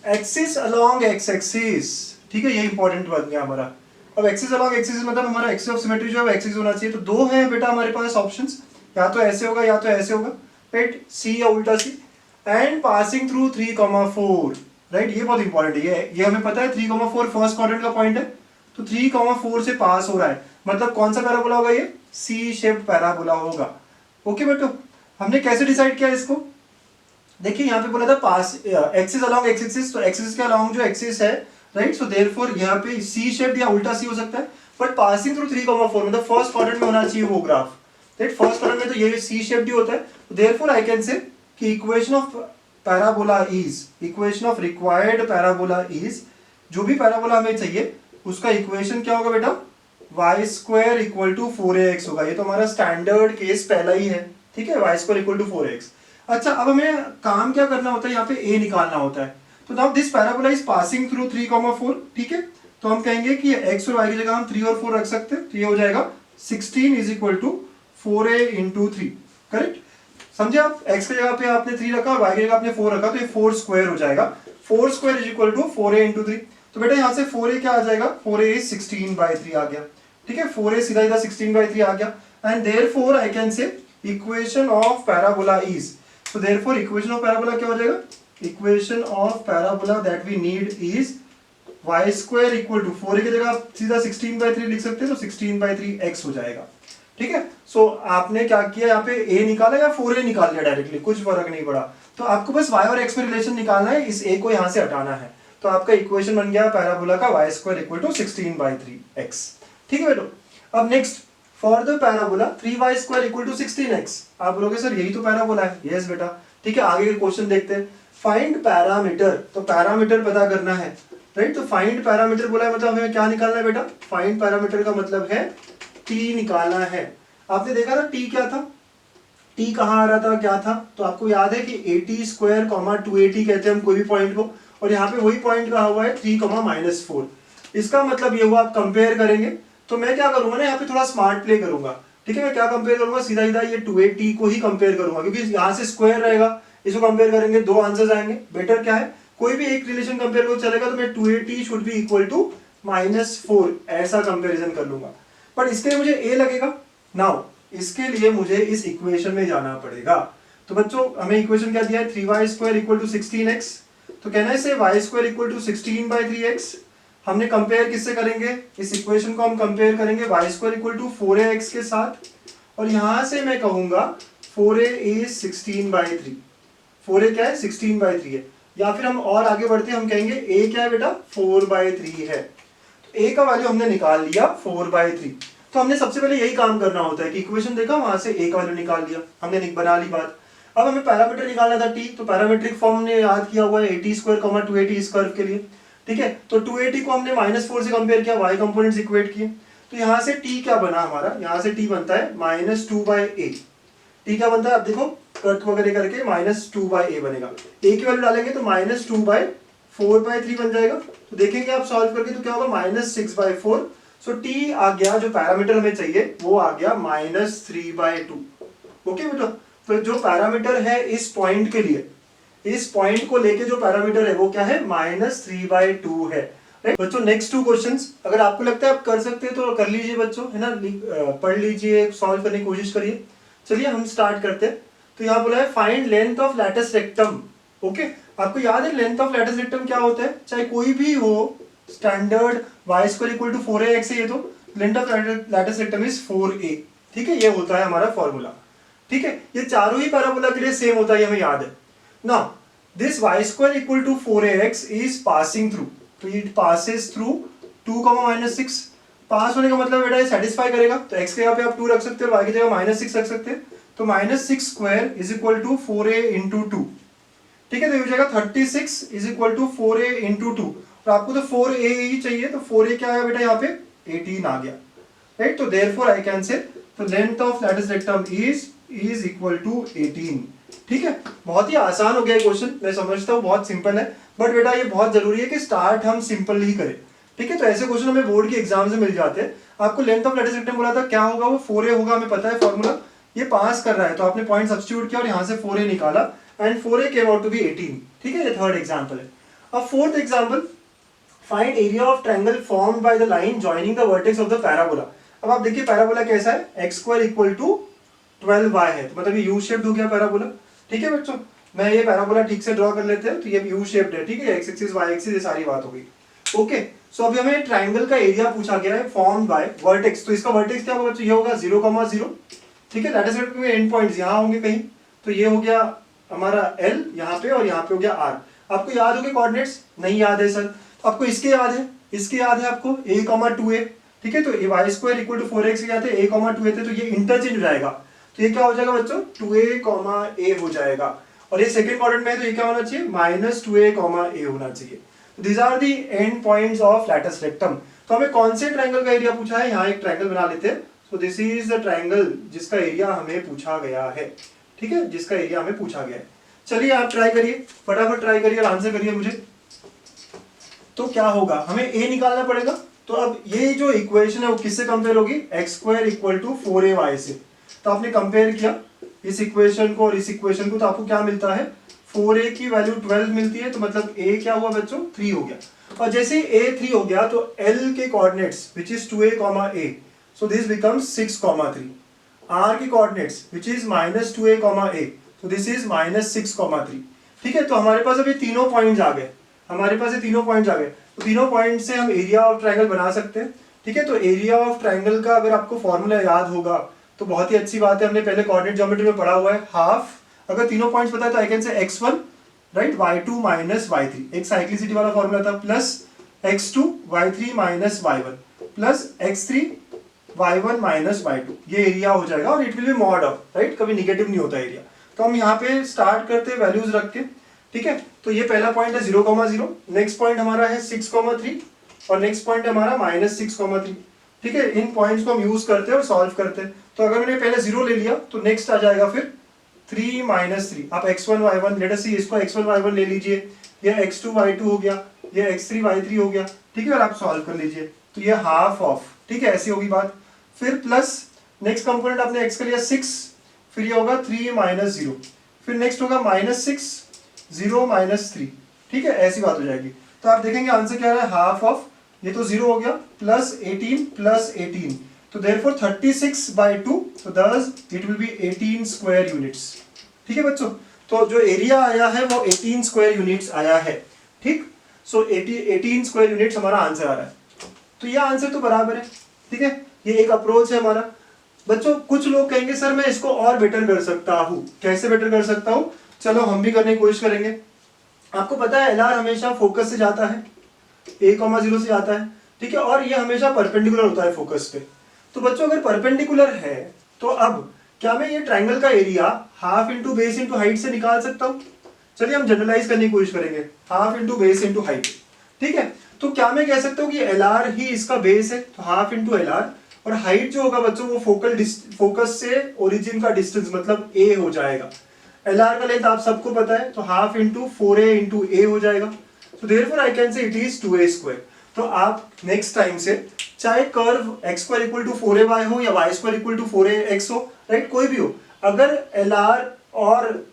एक्सिस अलोंग एक्स एक्सिस, ठीक है, ये इंपॉर्टेंट बन गया हमारा। अब एक्सिस अलोंग एक्सिस मतलब हमारा एक्सिस ऑफ सिमेट्री जो है एक्सिस होना चाहिए, तो दो है बेटा हमारे पास ऑप्शंस, या तो ऐसे होगा या तो ऐसे होगा, राइट, सी या उल्टा सी। एंड पासिंग थ्रू 3,4, राइट, ये बहुत इंपॉर्टेंट है, ये हमें पता है 3,4 फर्स्ट क्वाड्रेंट का पॉइंट है, तो 3,4 से पास हो रहा है, मतलब कौन सा पैराबोला होगा ये, सी शेप्ड पैराबोला होगा। ओके बेटो, हमने कैसे डिसाइड किया इसको, देखिए यहाँ पे बोला था पास एक्सिस अलोंग एक्स एक्सिस, तो एक्सिस के अलोंग जो एक्सिस है, राइट, सो देयरफॉर यहाँ पे सी शेप्ड या उल्टा सी हो सकता है, बट पासिंग थ्रू 3,4 मतलब फर्स्ट क्वाड्रेंट में होना चाहिए वो ग्राफ, राइट, फर्स्ट क्वाड्रेंट में तो ये सी शेप्ड ही होता है, तो देयरफॉर आई कैन से कि equation of parabola is, equation of required parabola is, जो भी पैराबोला हमें चाहिए उसका इक्वेशन क्या होगा बेटा, y square equal to 4ax होगा। ये तो हमारा स्टैंडर्ड केस पहला ही है, ठीक है, y square equal to 4ax। अच्छा, अब हमें काम क्या करना होता है, यहाँ पे a निकालना होता है, तो now this parabola is passing through 3,4, ठीक है, तो हम कहेंगे कि x और y की जगह हम 3 और 4 रख सकते हैं, तो ये हो जाएगा 16 is equal to 4a into 3, correct. समझे आप, x की जगह पे आपने 3 रखा और y की जगह आपने 4 रखा, तो ये 4 स्क्वायर हो जाएगा, 4 square is equal to 4a into 3। तो बेटा यहाँ से 4a क्या आ जाएगा, 4a इज 16/3 आ गया, ठीक है, 4a सीधा इधर 16/3 आ गया, एंड देयरफॉर आई कैन से equation of parabola is, so therefore equation of parabola क्या हो जाएगा, equation of parabola that we need is y square equal to 4a की जगह आप सीधा 16/3 लिख सकते हैं, तो 16/3x हो जाएगा, ठीक है। सो आपने क्या किया, यहाँ पे a निकाला या 4a निकाल लिया डायरेक्टली, कुछ फर्क नहीं पड़ा, तो आपको बस y और x में रिलेशन निकालना है, इस a को यहाँ से हटाना है, तो आपका इक्वेशन बन गया पैराबोला का y square equal to 16/3x, ठीक है बेटो। अब next, for the parabola 3y square equal to 16x, आप बोलोगे सर यही तो पैराबोला है, यस बेटा, ठीक है। आगे के क्वेश्चन देखते हैं, फाइंड पैरामीटर, तो पैरामीटर पता करना है, राइट, तो फाइंड पैरामीटर बोला है, मतलब हमें क्या निकालना है बेटा, फाइंड पैरामीटर का मतलब है t निकालना है। आपने देखा था t क्या था, t कहाँ आ रहा था, क्या था, तो आपको याद है कि 80 स्क्वायर 280 कहते हैं हम कोई भी पॉइंट को, और यहाँ पे वही पॉइंट कहा हुआ है 3,-4, इसका मतलब ये हुआ आप कंपेयर करेंगे, तो मैं क्या करूंगा ना, यहाँ पे थोड़ा स्मार्ट प्ले करूंगा, ठीक है। मैं क्या कंपेयर करूंगा, सीधा सीधा ये 280 को ही कंपेयर करूंगा, क्योंकि यहाँ से स्क्वायर रहेगा, इसको कंपेयर करेंगे, दो आंसर्स आएंगे, बेटर क्या है, कोई भी एक रिलेशन कंपेयर करो चलेगा, तो मैं 280 शुड बी इक्वल टू -4 ऐसा कंपेरिजन कर लूंगा, बट इसके लिए मुझे a लगेगा, नाउ इसके लिए मुझे इस इक्वेशन में जाना पड़ेगा। तो बच्चों हमें इक्वेशन क्या दिया है, 3y² इक्वल टू 16x। तो कहना है इसे y² इक्वल टू 16/3x। हमने कंपेयर किससे करेंगे, इस इक्वेशन को हम कंपेयर करेंगे y² इक्वल टू 4ax के साथ, और यहां से मैं कहूंगा 4a इज 16/3। 4a क्या है, 16/3 है। या फिर हम और आगे बढ़ते हम कहेंगे a क्या है बेटा, 4/3 है। तो a का वैल्यू हमने निकाल लिया 4/3। तो हमने सबसे पहले यही काम करना होता है कि इक्वेशन देखा, वहां से a का वैल्यू निकाल लिया, हमने बना ली बात। अब हमें पैरामीटर निकालना था t, तो पैरामीट्रिक फॉर्म ने याद किया हुआ है at² 280 इस कर्व के लिए, ठीक है। तो 280 को हमने -4 से कंपेयर किया, y कंपोनेंट्स इक्वेट किए। तो यहां से t क्या बना हमारा, यहां से t बनता है -2/a। t क्या बनता है, अब देखो कट वगैरह करके -2/a बनेगा। a की वैल्यू डालेंगे तो -2/4/3 बन जाएगा। तो देखेंगे आप सॉल्व करके तो क्या होगा, -6/4। सो t आ गया, जो पैरामीटर हमें चाहिए वो आ गया -3/2। ओके बेटा, तो जो पैरामीटर है इस पॉइंट के लिए, इस पॉइंट को लेके जो पैरामीटर है वो क्या है, -3/2 है। बच्चों नेक्स्ट 2 क्वेश्चंस अगर आपको लगता है आप कर सकते हैं तो कर लीजिए बच्चों, है ना, पढ़ लीजिए, सॉल्व करने की कोशिश करिए। चलिए हम स्टार्ट करते हैं। तो यहाँ बोला है find length of latus rectum. Okay, आपको याद है लेंथ ऑफ लैटिस रेक्टम क्या होता है, चाहे कोई भी हो, standard y² equal to 4ax है ये, तो length of latus rectum is 4a। ठीक है, ये होता है हमारा फॉर्मूला। ठीक है, ये चारों ही पैराबोला के लिए सेम होता है, हमें याद है ना। This y² equal to 4ax is passing through, तो इट पासेस थ्रू 2, -6। पास होने का मतलब बेटा ये सेटिस्फाई करेगा, तो x के यहाँ पे आप 2 रख सकते हो, y की जगह -6 रख सकते हैं। तो -6² is equal to 4a into 2। ठीक है, तो ये हो जाएगा 36 is equal to 4a into 2। और आपको तो 4a ही चाहिए, तो 4a क्या है बेटा, यहाँ पे 18 आ गया, राइट। तो देयरफॉर आई कैन से तो length of latus rectum is equal to 18। ठीक है, बहुत ही आसान हो गया क्वेश्चन, मैं समझता हूँ बहुत सिंपल है, बट बेटा ये बहुत जरूरी है कि स्टार्ट हम सिंपल ही करें। ठीक है, तो ऐसे क्वेश्चन हमें बोर्ड के एग्जाम से मिल जाते हैं। आपको लेंथ ऑफ लैटिस रेक्टम बोला था, क्या होगा वो 4a होगा, हमें पता है फॉर्मूला, ये पास कर रहा है तो आपने पॉइंट सब्स्टिट्यूट किया और यहाँ से 4a निकाला and 4a came out to be 18। ठीक है, ये थर्ड एग्जाम्पल है। अब fourth example, find area of triangle formed by the line joining the vertex of the parabola. अब आप देखिए पैराबोला कैसा है, x² इक्वल टू 12y है, तो मतलब ये यू शेप्ड हो गया पैराबोला। ठीक है बच्चों, मैं ये पैराबोला ठीक से ड्रॉ कर लेते हैं, तो ये यू शेप्ड है। ठीक है, x एक्सिस y एक्सिस ये सारी बात हो गई। ओके, सो अभी हमें ट्रायंगल का एरिया पूछा गया है फॉर्म्ड बाय वर्टेक्स। तो इसका वर्टेक्स क्या होगा बच्चों, ये होगा 0,0। ठीक है, लैटिस रेक्टम के एंड पॉइंट्स यहाँ होंगे कहीं, तो ये हो गया हमारा L यहाँ पे, और यहाँ पे हो गया R। आपको याद हो गए कोऑर्डिनेट्स, नहीं याद है सर, तो आपको इसके याद है, इसके याद है आपको a, 2a। ठीक है, तो y² इक्वल टू 4x क्या थे, a, 2a थे, तो ये इंटरचेंज हो जाएगा। तो ये क्या हो जाएगा बच्चों, 2a, a हो जाएगा। और ये सेकंड क्वाड्रेंट में है, तो ये क्या होना चाहिए, -2a, a होना चाहिए। These are the end points of latus rectum. तो हमें कौन से ट्रायंगल का एरिया पूछा है, यहाँ एक ट्रायंगल बना लेते हैं। सो दिस इज द ट्रायंगल जिसका एरिया हमें पूछा गया है। ठीक है, जिसका एरिया हमें पूछा गया है। चलिए आप ट्राई करिए, फटाफट ट्राई करिए और आंसर करिए मुझे। तो क्या होगा, हमें a निकालना पड़ेगा। तो अब ये जो इक्वेशन है वो किससे कंपेयर होगी, x² इक्वल टू 4ay से। तो आपने कंपेयर किया इस इक्वेशन को और इस इक्वेशन को, तो आपको क्या मिलता है, 4a की वैल्यू 12 मिलती है, तो मतलब a क्या हुआ बच्चों, 3 हो गया। और जैसे ही a 3 हो गया तो l के coordinates which is 2a, a, so this becomes 6,3। r के coordinates which is -2a, a, so this is -6,3। ठीक है, तो हमारे पास अभी तीनों पॉइंट्स आ गए, हमारे पास ये तीनों पॉइंट्स आ गए। तो तीनों पॉइंट से हम एरिया ऑफ ट्रायंगल बना सकते हैं। ठीक है, तो एरिया ऑफ ट्रायंगल का अगर आपको फॉर्मूला याद होगा तो बहुत ही अच्छी बात है, हमने पहले कोऑर्डिनेट ज्योमेट्री में पढ़ा हुआ है, हाफ। अगर तीनों पॉइंट्स पता है तो आई कैन से x1 right y2 minus y3, एक साइक्लिसिटी वाला फॉर्मूला था, plus x2 y3 minus y1 plus x3 y1 minus y2, ये एरिया हो जाएगा। और it will be mod of, right, कभी निगेटिव नहीं होता एरिया। तो हम यहाँ पे स्टार्ट करते हैं वैल्यूज रख के। ठीक है, तो ये पहला पॉइंट है 0,0, नेक्स्ट पॉइंट हमारा है 6,3 और नेक्स्ट पॉइंट है हमारा -6,3। ठीक है, इन पॉइंट्स को हम यूज करते हैं और सॉल्व करते हैं। तो अगर मैंने पहले 0 ले लिया तो नेक्स्ट आ जाएगा फिर 3 -3। आप x1 y1 लेट अस सी, इसको x1 y1 ले लीजिए, ये x2 y2 हो गया, ये x3 y3 हो गया। ठीक है, और आप सॉल्व कर लीजिए, तो ये हाफ ऑफ, ठीक है, ऐसी होगी बात। फिर प्लस नेक्स्ट कंपोनेंट आपने x का लिया 6, फिर ये होगा 3 -0, फिर नेक्स्ट होगा -6 0 -3। ठीक है, ऐसी बात हो जाएगी। तो आप देखेंगे आंसर क्या है, हाफ ऑफ, ये तो 0 हो गया, प्लस 18 प्लस 18, तो therefore 36/2, so thus it will be 18 square units. ठीक है बच्चों, तो जो एरिया आया है वो 18 स्क्वायर यूनिट्स आया है। ठीक, सो 18 स्क्वायर यूनिट्स हमारा आंसर आ रहा है। तो ये आंसर तो बराबर है। ठीक है, ये एक अप्रोच है हमारा। बच्चों कुछ लोग कहेंगे सर मैं इसको और बेटर कर सकता हूँ, कैसे बेटर कर सकता हूँ, चलो हम भी करने की कोशिश करेंगे। आपको पता है एलआर हमेशा फोकस से जाता है, a,0 से जाता है। ठीक है, और ये हमेशा परपेंडिकुलर होता है फोकस पे। तो बच्चों अगर परपेंडिकुलर है तो अब क्या मैं ये ट्राइंगल का area half into base into height से निकाल सकता हूँ? चलिए हम जनरलाइज करने की कोशिश करेंगे, half into base into height. ठीक है, तो क्या मैं कह सकता हूँ कि एलआर ही इसका बेस है, तो हाफ इंटू एलआर, और हाइट जो होगा बच्चों वो फोकस से ओरिजिन का डिस्टेंस मतलब ए हो जाएगा। एलआर का लेंथ आप सबको पता है, तो हाफ इंटू 4a इंटू ए हो जाएगा। तो therefore I can say it is 2a square. तो आप नेक्स्ट टाइम से चाहे curve x square equal to 4ay हो या y square equal to 4ax हो, राइट, कोई भी हो, अगर एलआर और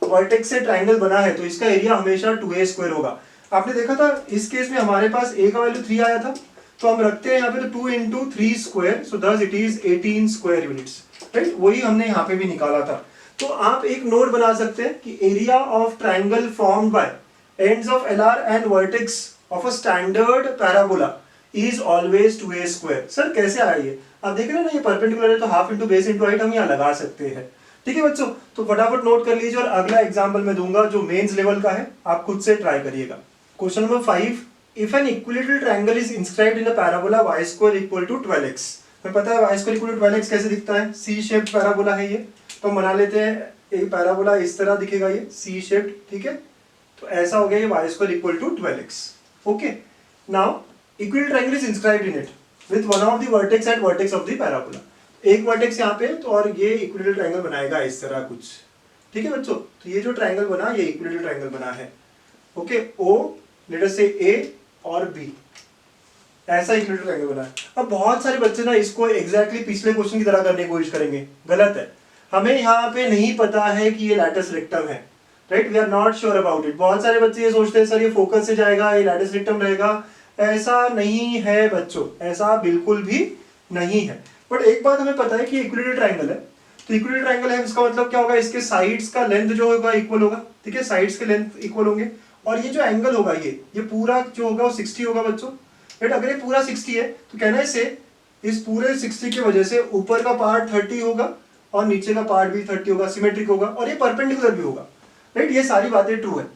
वर्टेक्स से ट्राइंगल बना है तो इसका एरिया हमेशा 2a स्क्वायर होगा। आपने देखा था इस केस में हमारे पास a का वैल्यू 3 आया था, तो हम रखते हैं यहाँ पे तो 2 into 3 square, so thus it is 18 square units. Right, वही हमने यहाँ पे भी निकाला था। तो आप एक नोट बना सकते हैं कि area of triangle formed by ends of LR and vertex of a standard parabola is always 2a square. Sir कैसे आया ये? आप देख रहे हैं ना, ये परपेंडिकुलर है तो half into base into height हम यहाँ लगा सकते हैं। ठीक है बच्चों, तो फटाफट नोट कर लीजिए और अगला एग्जांपल मैं दूंगा जो मेंस लेवल का है, आप खुद से ट्राई करिएगा। Question number 5, if an equilateral triangle is inscribed in a parabola y square equal to 12x। हमें पता है y square equal to 12x कैसे दिखता है, सी शेप्ड पैराबोला है ये। तो बना लेते हैं एक पैराबोला, इस तरह दिखेगा ये सी शेप्ड। ठीक है, तो ऐसा हो गया ये y square equal to 12x। Okay, now equilateral triangle is inscribed in it with one of the vertex at vertex of the parabola. एक वर्टेक्स यहाँ पे तो, और ये इक्विलेटरल ट्रायंगल बनाएगा इस तरह कुछ। ठीक है बच्चों, तो ये जो ट्रायंगल बना ये इक्विलेटरल ट्रायंगल बना है। ओके, ओ लेट अस से ए और बी, ऐसा इक्विलेटरल ट्रायंगल बना है। अब बहुत सारे बच्चे ना इसको एग्जैक्टली पिछले क्वेश्चन की तरह करने की कोशिश करेंगे, गलत है। हमें यहाँ पे नहीं पता है कि ये लैटिस रेक्टम है, right, we are not sure about it. बहुत सारे बच्चे ये सोचते हैं सर ये फोकस से जाएगा, ये लैटिस रेक्टम रहेगा। ऐसा नहीं है बच्चों, ऐसा बिल्कुल भी नहीं है। बट एक बात हमें पता है कि इक्विलेटरल ट्रायंगल है, तो इक्विलेटरल ट्रायंगल है इसका मतलब क्या होगा, इसके साइड्स का लेंथ जो होगा इक्वल होगा। ठीक है, साइड्स के लेंथ इक्वल होंगे, और ये जो एंगल होगा ये पूरा जो होगा वो 60 होगा बच्चों। राइट, अगर ये पूरा 60 है तो कहना है से इस पूरे 60 की वजह से ऊपर का पार्ट 30 होगा और नीचे का पार्ट भी 30 होगा, सिमेट्रिक होगा, और ये परपेंडिकुलर भी होगा। राइट, ये सारी बातें ट्रू है।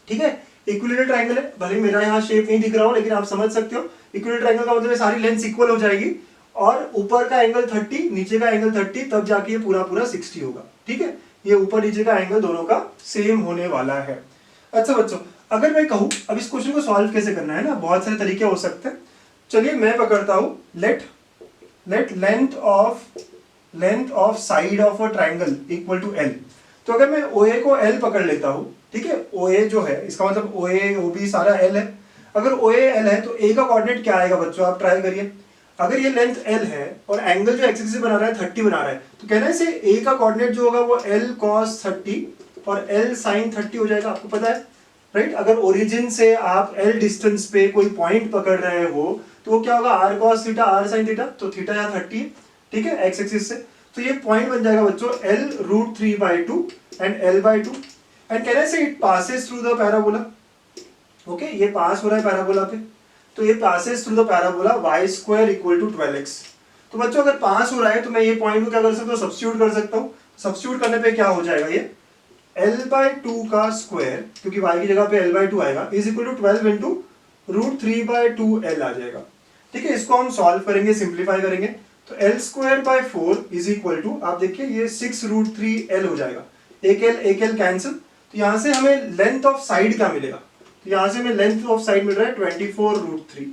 ठीक है, इक्विलेटरल ट्रायंगल है, भले मेरा यहाँ शेप नहीं दिख रहा हो लेकिन आप समझ सकते हो। इक्विलेटरल ट्रायंगल का मतलब सारी लेंथ इक्वल हो जाएगी, और ऊपर का एंगल 30, नीचे का एंगल 30, तब जाके ये पूरा 60 होगा। ठीक है, ये ऊपर नीचे का एंगल दोनों का सेम होने वाला है। अच्छा बच्चों, अगर मैं कहूं अब इस क्वेश्चन को सॉल्व कैसे करना है ना, बहुत सारे तरीके हो सकते हैं। चलिए मैं पकड़ता हूं, let length of side of a triangle equal to l। तो अगर मैं OA को l पकड़ लेता हूं, ठीक है, OA जो है इसका मतलब OA OB सारा l है। अगर OA l है तो A का कोऑर्डिनेट क्या आएगा बच्चों, आप ट्राई करिए। अगर ये लेंथ l है और एंगल जो एक्सिस से बना रहा है 30 बना रहा है, तो कहना है इसे A का कोऑर्डिनेट जो होगा वो l cos 30 और l sin 30 हो जाएगा, आपको पता है, राइट। अगर ओरिजिन से आप l डिस्टेंस पे कोई पॉइंट पकड़ रहे हो तो वो क्या होगा, r cos theta r sin theta, तो थीटा यहाँ 30, ठीक है, x एक्सिस से। तो ये पॉइंट बन जाएगा बच्चों l√3/2 एंड l/2, एंड कहना है say it passes through the parabola. Okay, ये पास हो रहा है पैराबोला पे, तो ये passes through the parabola y square equal to 12x। तो बच्चों अगर पास हो रहा है तो मैं ये पॉइंट को क्या कर सकता हूँ, सब्स्टिट्यूट कर सकता हूँ। सब्स्टिट्यूट करने पे क्या हो जाएगा, ये l/2 का स्क्वायर, क्योंकि y की जगह पे l/2 आएगा, is equal to 12 into √3/2l आ जाएगा। ठीक है, इसको हम सॉल्व करेंगे, सिंप्लीफाई करेंगे, तो l²/4 इज इक्वल टू, आप देखिए ये 6√3l हो जाएगा। एक l कैंसिल, तो यहाँ से हमें लेंथ ऑफ साइड क्या मिलेगा, तो यहाँ से हमें लेंथ ऑफ साइड मिल रहा है 24√3।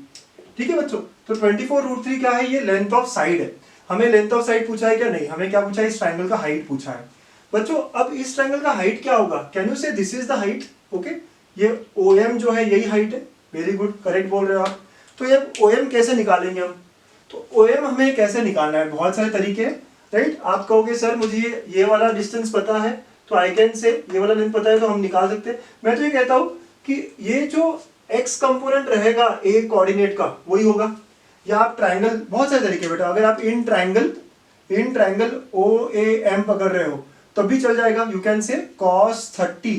ठीक है बच्चों, तो 24√3 क्या है, ये लेंथ ऑफ साइड है। हमें लेंथ ऑफ साइड पूछा है क्या, नहीं, हमें क्या पूछा है, इस ट्रायंगल का हाइट पूछा है। बच्चों अब इस ट्रायंगल का हाइट क्या होगा, कैन यू से this is the height. Okay, ये OM जो है यही हाइट है, वेरी गुड, करेक्ट बोल रहे हो आप। तो ये OM कैसे निकालेंगे हम, तो OM हमें कैसे निकालना है, बहुत सारे तरीके हैं, राइट। आप कहोगे सर मुझे ये वाला डिस्टेंस पता है तो आई कैन से, ये वाला लेंथ पता है तो हम निकाल सकते हैं। मैं तो ये कहता हूँ कि ये जो x कंपोनेंट रहेगा A कोऑर्डिनेट का वही होगा, या आप ट्राइंगल, बहुत सारे तरीके बेटा, अगर आप इन ट्राइंगल OAM पकड़ रहे हो तब भी चल जाएगा। You can say cos 30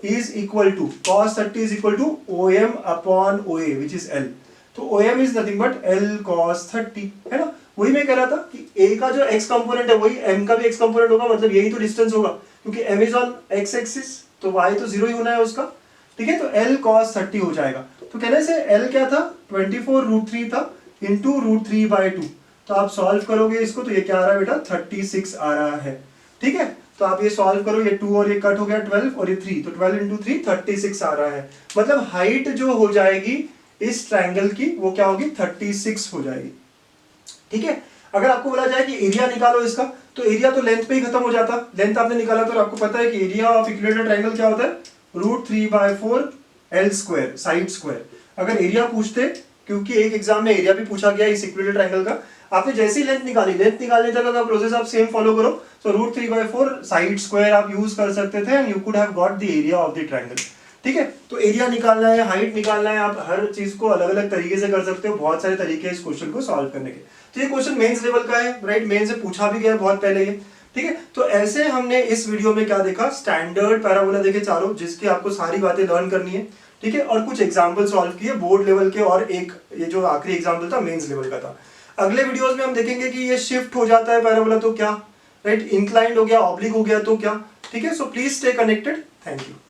is equal to OM upon OA which is L। तो OM is nothing but L cos 30, है ना। वही मैं कह रहा था कि A का जो x कंपोनेंट है वही M का भी x कंपोनेंट होगा, मतलब यही तो डिस्टेंस होगा, क्योंकि M is on x axis तो y तो 0 ही होना है उसका, ठीक है। तो L cos 30 हो जाएगा। तो कहने से L क्या था, 24√3 था इंटू √3/2। तो आप सॉल्व करोगे इसको तो ये क्या आ रहा है बेटा, 36 आ रहा है, ठीक है। तो आप ये सॉल्व करो, ये 2 और ये कट हो गया 12 और ये 3, तो 12 इंटू 3 36 आ रहा है। मतलब हाइट जो हो जाएगी इस ट्राइंगल की वो क्या होगी, 36 हो जाएगी, ठीक है। अगर आपको बोला जाए कि एरिया निकालो इसका, तो एरिया तो लेंथ पे ही खत्म हो जाता। लेंथ आपने निकाला तो आपको पता है कि एरिया ऑफ इक्विलेटरल ट्राइंगल क्या होता है, √3/4 L स्क्वायर, साइड स्क्वायर। अगर एरिया पूछते, क्योंकि एक एग्जाम में एरिया भी पूछा गया इस इक्विलेटरल ट्राइंगल का, आपने जैसे ही लेंथ निकाली, लेंथ निकालने तक अगर प्रोसेस आप सेम फॉलो करो तो √3/4 साइड स्क्वायर आप यूज कर सकते थे and you could have got the area of the triangle, ठीक है। तो एरिया निकालना है, हाइट निकालना है, आप हर चीज को अलग अलग तरीके से कर सकते हो। बहुत सारे तरीके हैं इस क्वेश्चन को सॉल्व करने के। तो ये क्वेश्चन मेंस लेवल का है, राइट, मेन से पूछा भी गया बहुत पहले ये, ठीक है। तो ऐसे हमने इस वीडियो में क्या देखा, स्टैंडर्ड पैराबोला देखे चारों, जिसकी आपको सारी बातें लर्न करनी है, ठीक है। और कुछ एग्जाम्पल सॉल्व किए बोर्ड लेवल के, और एक ये जो आखिरी एग्जाम्पल था मेंस लेवल का था। अगले वीडियोस में हम देखेंगे कि ये शिफ्ट हो जाता है पैराबोला तो क्या, राइट, इंक्लाइंड हो गया, ऑब्लिक हो गया तो क्या, ठीक है। So please stay connected, thank you.